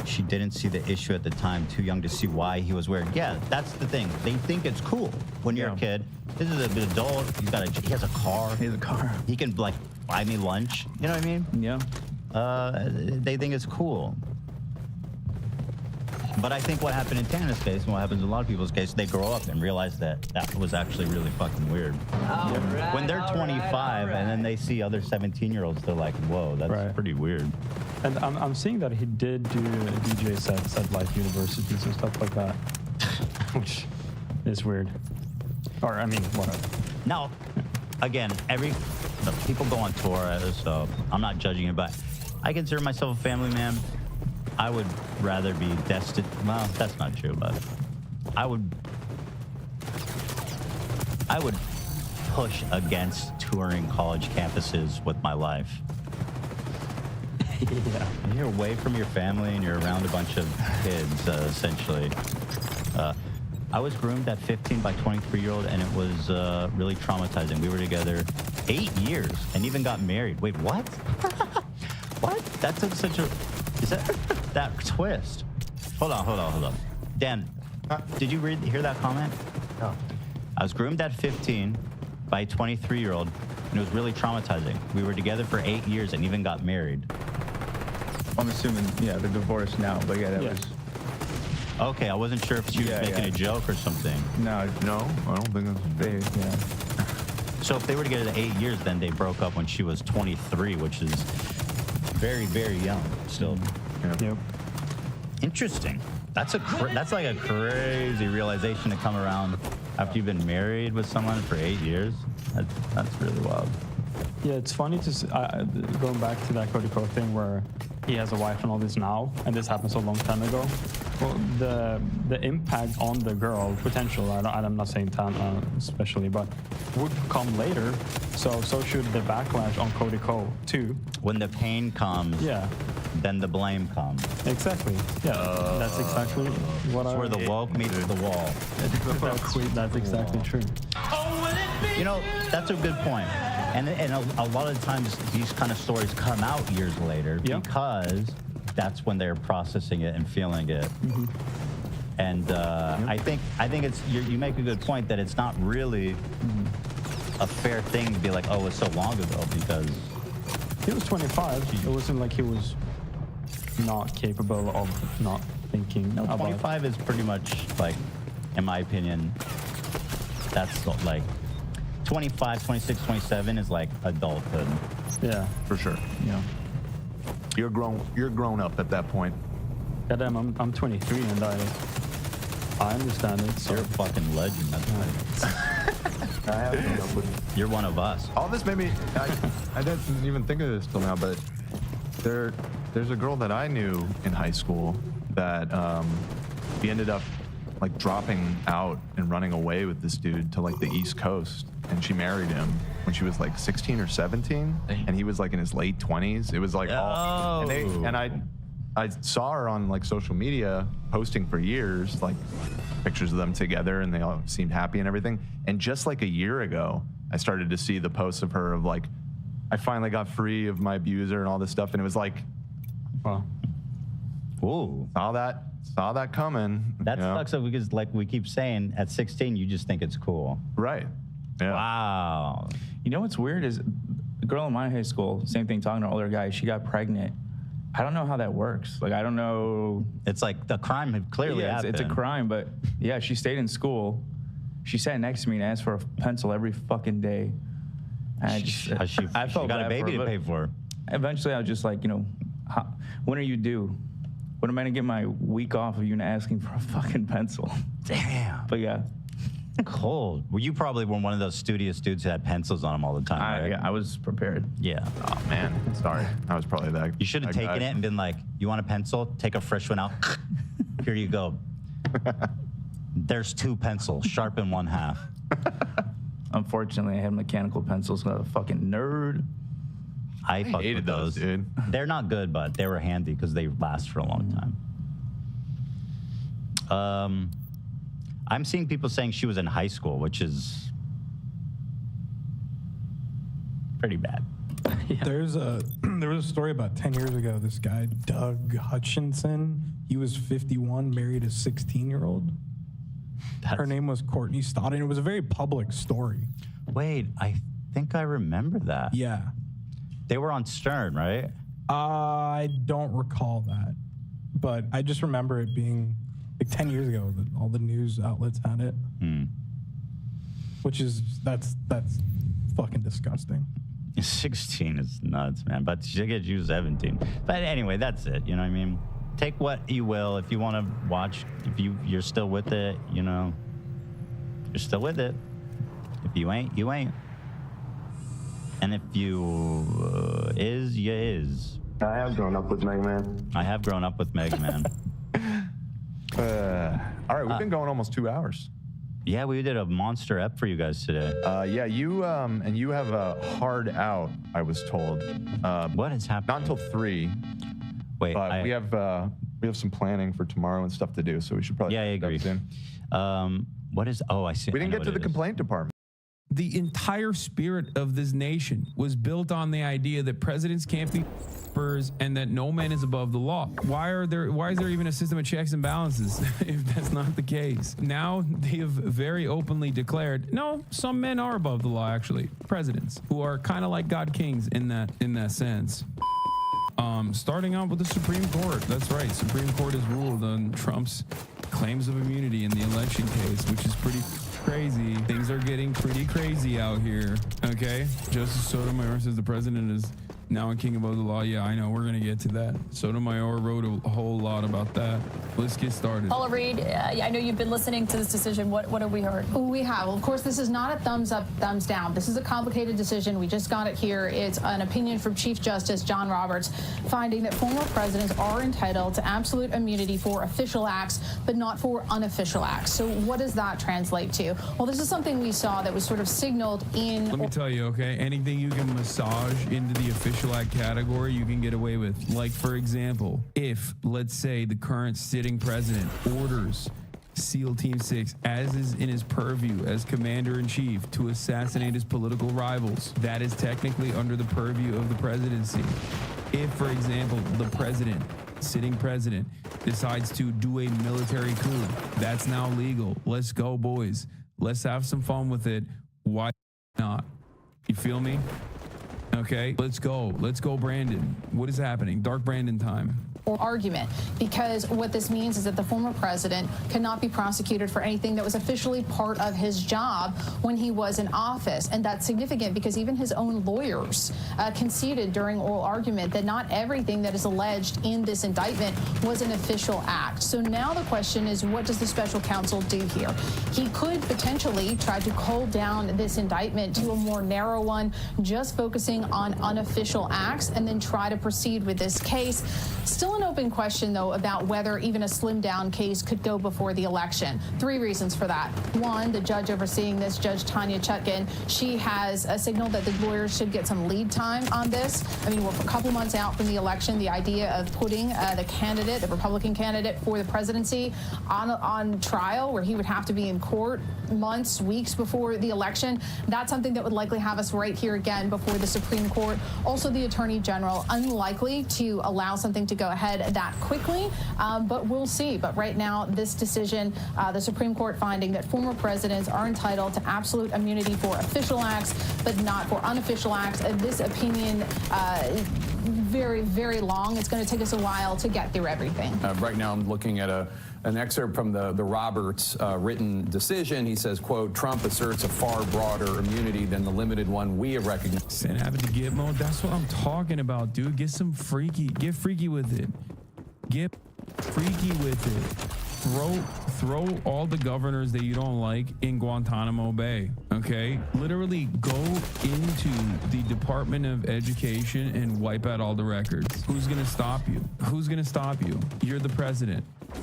she didn't see the issue at the time, too young to see why he was weird. Yeah, that's the thing. They think it's cool when you're a kid. This is an adult. He has a car. He has a car. He can, like, buy me lunch. You know what I mean? Yeah. They think it's cool. But I think what happened in Tana's case, and what happens in a lot of people's case, they grow up and realize that that was actually really fucking weird. When they're 25 and then they see other 17-year-olds, they're like, whoa, that's pretty weird. And I'm seeing that he did do DJ sets at like universities and stuff like that, which is weird. Or, I mean, whatever. Now, again, people go on tour, so I'm not judging it, but I consider myself a family man. I would rather be destined. Well, that's not true, but I would push against touring college campuses with my life. Yeah. You're away from your family and you're around a bunch of kids, essentially. I was groomed at 15 by 23-year-old, and it was really traumatizing. We were together 8 years and even got married. Wait, what? What? That took such a... Is that twist? Hold on. Dan, did you hear that comment? No. I was groomed at 15 by a 23-year-old, and it was really traumatizing. We were together for 8 years and even got married. I'm assuming, yeah, they're divorced now, but yeah, that was... Okay, I wasn't sure if she was making a joke or something. No, I don't think that's... Yeah. So if they were together 8 years, then they broke up when she was 23, which is very, very young still. Yep. Interesting. That's like a crazy realization to come around after you've been married with someone for 8 years. That's really wild. Yeah, it's funny to going back to that Cody Ko thing where he has a wife and all this now, and this happened so long time ago. Well, the impact on the girl, potential, I'm not saying Tana especially, but would come later. So should the backlash on Cody Ko too. When the pain comes, then the blame comes. Exactly. Yeah, that's exactly what It's where the woke meets the wall. That's exactly true. You know, that's a good point. And a lot of times these kind of stories come out years later because that's when they're processing it and feeling it. And I think it's you make a good point that it's not really a fair thing to be like, oh, it's so long ago, because he was 25. It wasn't like he was not capable of not thinking. No, 25 is pretty much like, in my opinion, that's like 25, 26, 27 is like adulthood. Yeah, for sure. Yeah, you're grown up at that point. Goddamn, I'm 23 and I understand it. So. You're a fucking legend. That's I have grown up with. You're one of us. All this made me. I didn't even think of this till now, but there's a girl that I knew in high school that he ended up like dropping out and running away with this dude to like the East Coast, and she married him when she was like 16 or 17, and he was like in his late 20s. It was like all, and I saw her on like social media posting for years, like pictures of them together, and they all seemed happy and everything. And just like a year ago, I started to see the posts of her of like, I finally got free of my abuser and all this stuff, and it was like, wow, whoa, saw that coming. That sucks because, like we keep saying, at 16 you just think it's cool, right? Yeah. Wow. You know what's weird is a girl in my high school, same thing, talking to an older guy, she got pregnant. I don't know how that works. Like, I don't know. It's like the crime had clearly happened. It's a crime, but yeah, she stayed in school. She sat next to me and asked for a pencil every fucking day. And I felt got a baby to pay for. Eventually, I was just like, you know, when are you due? When am I gonna get my week off of you asking for a fucking pencil? Damn. But yeah. Cold. Well, you probably were one of those studious dudes who had pencils on them all the time, right? Yeah, I was prepared. Yeah. Oh, man. Sorry. I was probably that. You should have taken it and been like, you want a pencil? Take a fresh one out. Here you go. There's 2 pencils. Sharpen 1/2. Unfortunately, I had mechanical pencils. I'm a fucking nerd. I fucked hated with those, dude. They're not good, but they were handy because they last for a long time. I'm seeing people saying she was in high school, which is pretty bad. There was a story about 10 years ago. This guy, Doug Hutchinson, he was 51, married a 16-year-old. Her name was Courtney Stodden. It was a very public story. Wait, I think I remember that. Yeah. They were on Stern, right? I don't recall that, but I just remember it being like 10 years ago that all the news outlets had it. Which is, that's fucking disgusting. 16 is nuts, man. But she gets you 17. But anyway, that's it. You know what I mean? Take what you will. If you want to watch, if you're still with it, you know, you're still with it. If you ain't, you ain't. And if you is, you is. I have grown up with Mega Man. I have grown up with Mega Man. All right, we've been going almost 2 hours. Yeah, we did a monster ep for you guys today. Yeah, you have a hard out, I was told. What has happened? Not until 3. Wait, but we have some planning for tomorrow and stuff to do, so we should probably. Yeah, I agree. Soon. What is? Oh, I see. We didn't get to the complaint department. The entire spirit of this nation was built on the idea that presidents can't be and that no man is above the law. Why is there even a system of checks and balances if that's not the case? Now they have very openly declared, no, some men are above the law, actually. Presidents, who are kind of like God kings in that sense. Starting out with the Supreme Court. That's right. Supreme Court has ruled on Trump's claims of immunity in the election case, which is pretty crazy. Things are getting pretty crazy out here. Okay. Justice Sotomayor says the president is Now in King Above the Law, yeah, I know, we're gonna get to that. Sotomayor wrote a whole lot about that. Let's get started. Paula Reed, I know you've been listening to this decision. What have we heard? We have. Well, of course, this is not a thumbs up, thumbs down. This is a complicated decision. We just got it here. It's an opinion from Chief Justice John Roberts, finding that former presidents are entitled to absolute immunity for official acts, but not for unofficial acts. So what does that translate to? Well, this is something we saw that was sort of signaled in... Let me tell you, okay, anything you can massage into the official act category, you can get away with. Like, for example, if, let's say, the current sitting president orders SEAL Team 6, as is in his purview as commander-in-chief, to assassinate his political rivals, that is technically under the purview of the presidency. If, for example, the president, sitting president, decides to do a military coup, that's now legal. Let's go, boys. Let's have some fun with it. Why not? You feel me? Okay, let's go. Let's go, Brandon. What is happening? Dark Brandon time. Or argument, because what this means is that the former president cannot be prosecuted for anything that was officially part of his job when he was in office. And that's significant because even his own lawyers conceded during oral argument that not everything that is alleged in this indictment was an official act. So now the question is, what does the special counsel do here? He could potentially try to cull down this indictment to a more narrow one, just focusing on unofficial acts, and then try to proceed with this case. Still an open question, though, about whether even a slimmed-down case could go before the election. 3 reasons for that. One, the judge overseeing this, Judge Tanya Chutkan, she has signaled that the lawyers should get some lead time on this. I mean, we're a couple months out from the election. The idea of putting the candidate, the Republican candidate for the presidency, on trial, where he would have to be in court months, weeks before the election, that's something that would likely have us right here again before the Supreme Court. Also, the Attorney General, unlikely to allow something to go ahead that quickly, but we'll see. But right now, this decision, the Supreme Court finding that former presidents are entitled to absolute immunity for official acts, but not for unofficial acts. This opinion, very, very long. It's going to take us a while to get through everything. Right now, I'm looking at an excerpt from the Roberts written decision. He says, quote, Trump asserts a far broader immunity than the limited one we have recognized. Send have it to get mode. That's what I'm talking about, dude. Get freaky with it. Get freaky with it. Throw all the governors that you don't like in Guantanamo Bay, okay? Literally go into the Department of Education and wipe out all the records. Who's gonna stop you? Who's gonna stop you? You're the president.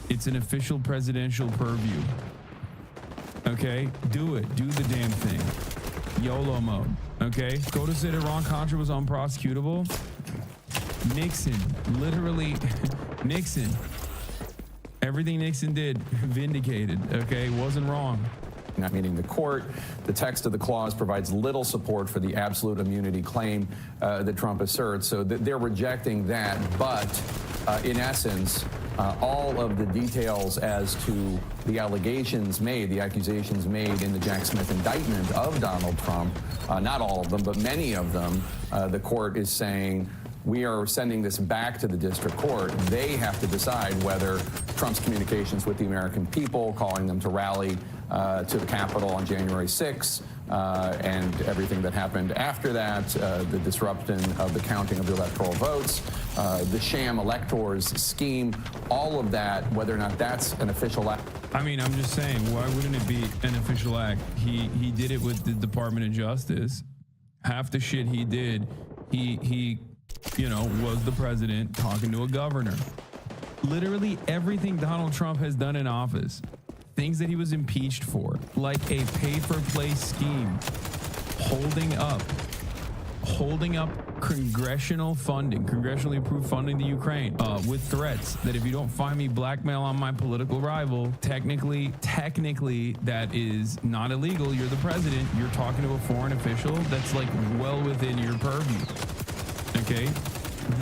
It's an official presidential purview. Okay? Do it. Do the damn thing. YOLO mode. Okay? Go to say that Iran-Contra was unprosecutable. Nixon. Literally, Nixon. Everything Nixon did, vindicated, okay? Wasn't wrong. Not meaning the court. The text of the clause provides little support for the absolute immunity claim that Trump asserts. So they're rejecting that. But in essence, all of the details as to the allegations made, the accusations made in the Jack Smith indictment of Donald Trump, not all of them, but many of them, the court is saying, we are sending this back to the district court. They have to decide whether Trump's communications with the American people, calling them to rally to the Capitol on January 6th, and everything that happened after that, the disruption of the counting of the electoral votes, the sham electors scheme, all of that, whether or not that's an official act. I mean, I'm just saying, why wouldn't it be an official act? He did it with the Department of Justice. Half the shit he did, he you know, was the president talking to a governor. Literally everything Donald Trump has done in office, things that he was impeached for, like a pay-for-play scheme, holding up congressional funding, congressionally approved funding to Ukraine, with threats that if you don't find me blackmail on my political rival, technically that is not illegal. You're the president. You're talking to a foreign official. That's like well within your purview. Okay,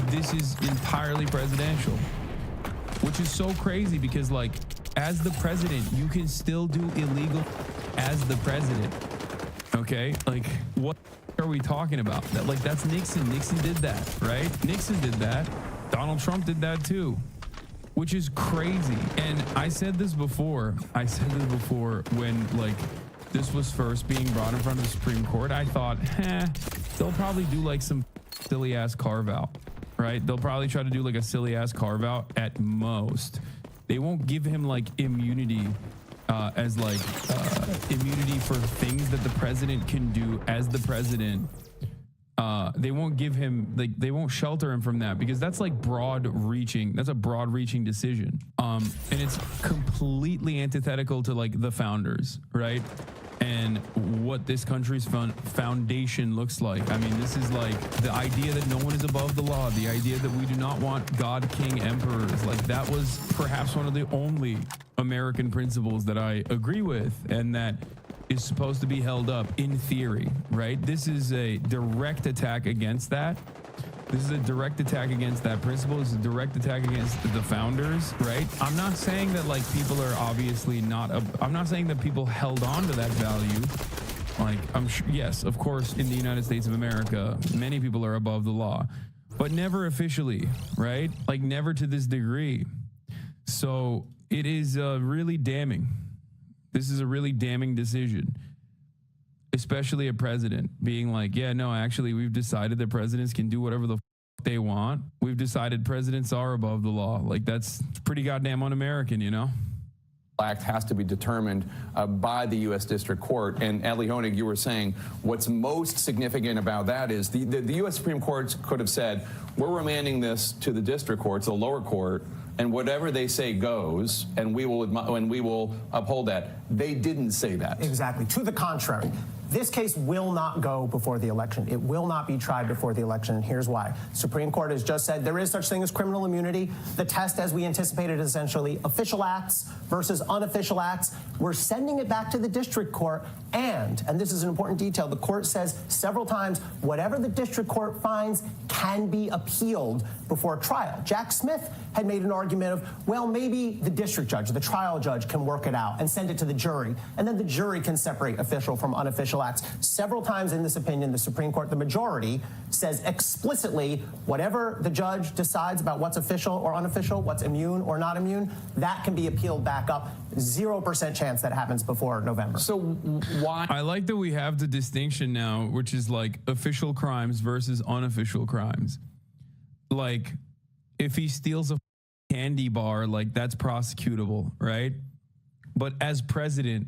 this is entirely presidential, which is so crazy because, like, as the president, you can still do illegal as the president. Okay, like, what are we talking about? That, like, that's Nixon. Nixon did that, right? Nixon did that. Donald Trump did that too, which is crazy. And I said this before when, like, this was first being brought in front of the Supreme Court, I thought, they'll probably do like some silly ass carve out, right? They'll probably try to do like a silly ass carve out at most. They won't give him like immunity as like immunity for things that the president can do as the president. They won't give him, like, they won't shelter him from that because that's like broad reaching. That's a broad reaching decision. And it's completely antithetical to like the founders, right? And what this country's foundation looks like. I mean, this is like the idea that no one is above the law, the idea that we do not want God, king, emperors. Like that was perhaps one of the only American principles that I agree with and that is supposed to be held up in theory, right? This is a direct attack against that. This is a direct attack against that principle. This is a direct attack against the founders, right? I'm not saying that like people are obviously not, I'm not saying that people held on to that value. Like I'm sure, yes, of course, in the United States of America, many people are above the law, but never officially, right? Like never to this degree. So it is really damning. This is a really damning decision, especially a president being like, yeah, no, actually, we've decided that presidents can do whatever the they want. We've decided presidents are above the law. Like, that's pretty goddamn un-American, you know? Act has to be determined by the U.S. District Court. And Adley Honig, you were saying what's most significant about that is the U.S. Supreme Court could have said, we're remanding this to the district courts, the lower court, and whatever they say goes, and we will uphold that. They didn't say that. Exactly. To the contrary. This case will not go before the election. It will not be tried before the election, and here's why. Supreme Court has just said there is such thing as criminal immunity. The test, as we anticipated, is essentially official acts versus unofficial acts. We're sending it back to the district court, and this is an important detail, the court says several times, whatever the district court finds can be appealed before trial. Jack Smith had made an argument of, well, maybe the district judge, the trial judge, can work it out and send it to the jury, and then the jury can separate official from unofficial acts. Several times in this opinion, the Supreme Court, the majority, says explicitly whatever the judge decides about what's official or unofficial, what's immune or not immune, that can be appealed back up. 0% chance that happens before November. So why? I like that we have the distinction now, which is like official crimes versus unofficial crimes. Like, if he steals a candy bar, like that's prosecutable, right? But as president,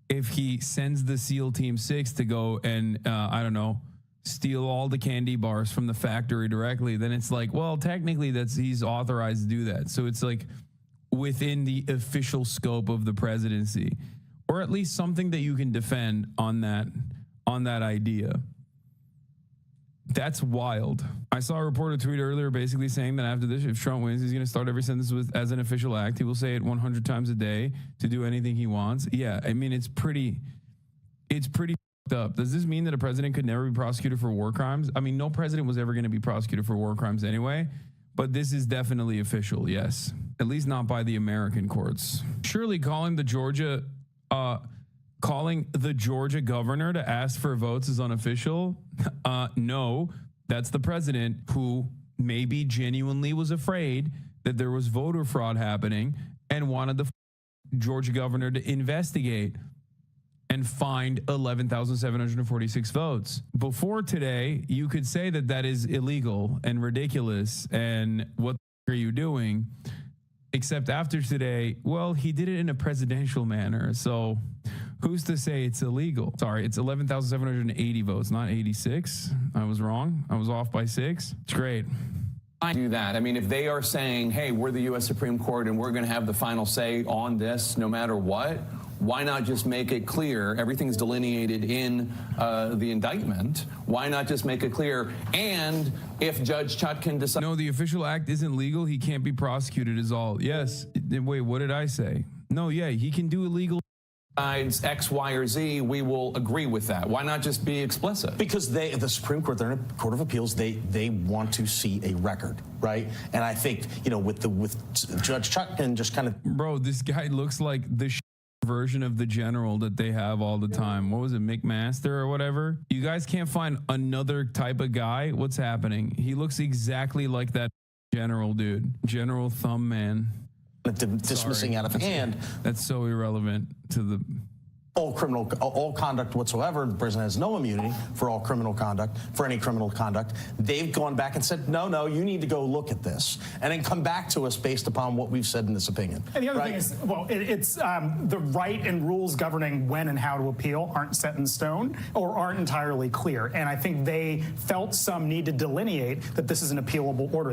if he sends the SEAL Team 6 to go and, I don't know, steal all the candy bars from the factory directly, then it's like, well, technically he's authorized to do that. So it's like within the official scope of the presidency, or at least something that you can defend on that idea. That's wild. I saw a reporter tweet earlier basically saying that after this, if Trump wins, he's going to start every sentence as an official act. He will say it 100 times a day to do anything he wants. Yeah, I mean, it's pretty fucked up. Does this mean that a president could never be prosecuted for war crimes? I mean, no president was ever going to be prosecuted for war crimes anyway, but this is definitely official, yes. At least not by the American courts. Surely calling the Georgia governor to ask for votes is unofficial? No, that's the president who maybe genuinely was afraid that there was voter fraud happening and wanted the Georgia governor to investigate and find 11,746 votes. Before today, you could say that that is illegal and ridiculous and what are you doing? Except after today, well, he did it in a presidential manner, so who's to say it's illegal? Sorry, it's 11,780 votes, not 86. I was wrong. I was off by 6. It's great. I do that. I mean, if they are saying, hey, we're the U.S. Supreme Court and we're going to have the final say on this no matter what, why not just make it clear? Everything's delineated in the indictment. Why not just make it clear? And if Judge Chutkan decides... No, the official act isn't legal. He can't be prosecuted is all. Yes. Wait, what did I say? No, yeah, he can do illegal... X, Y, or Z, we will agree with that. Why not just be explicit? Because the Supreme Court, they're in a court of appeals. They want to see a record, right? And I think, you know, with Judge Chutkan just kind of... Bro, this guy looks like the version of the general that they have all the time. What was it, McMaster or whatever? You guys can't find another type of guy? What's happening? He looks exactly like that general dude. General Thumb Man. Dismissing out of hand. That's so irrelevant to the... all conduct whatsoever. The president has no immunity for all criminal conduct, for any criminal conduct. They've gone back and said, no, you need to go look at this and then come back to us based upon what we've said in this opinion. And the other thing is, well, it's the right and rules governing when and how to appeal aren't set in stone or aren't entirely clear. And I think they felt some need to delineate that this is an appealable order.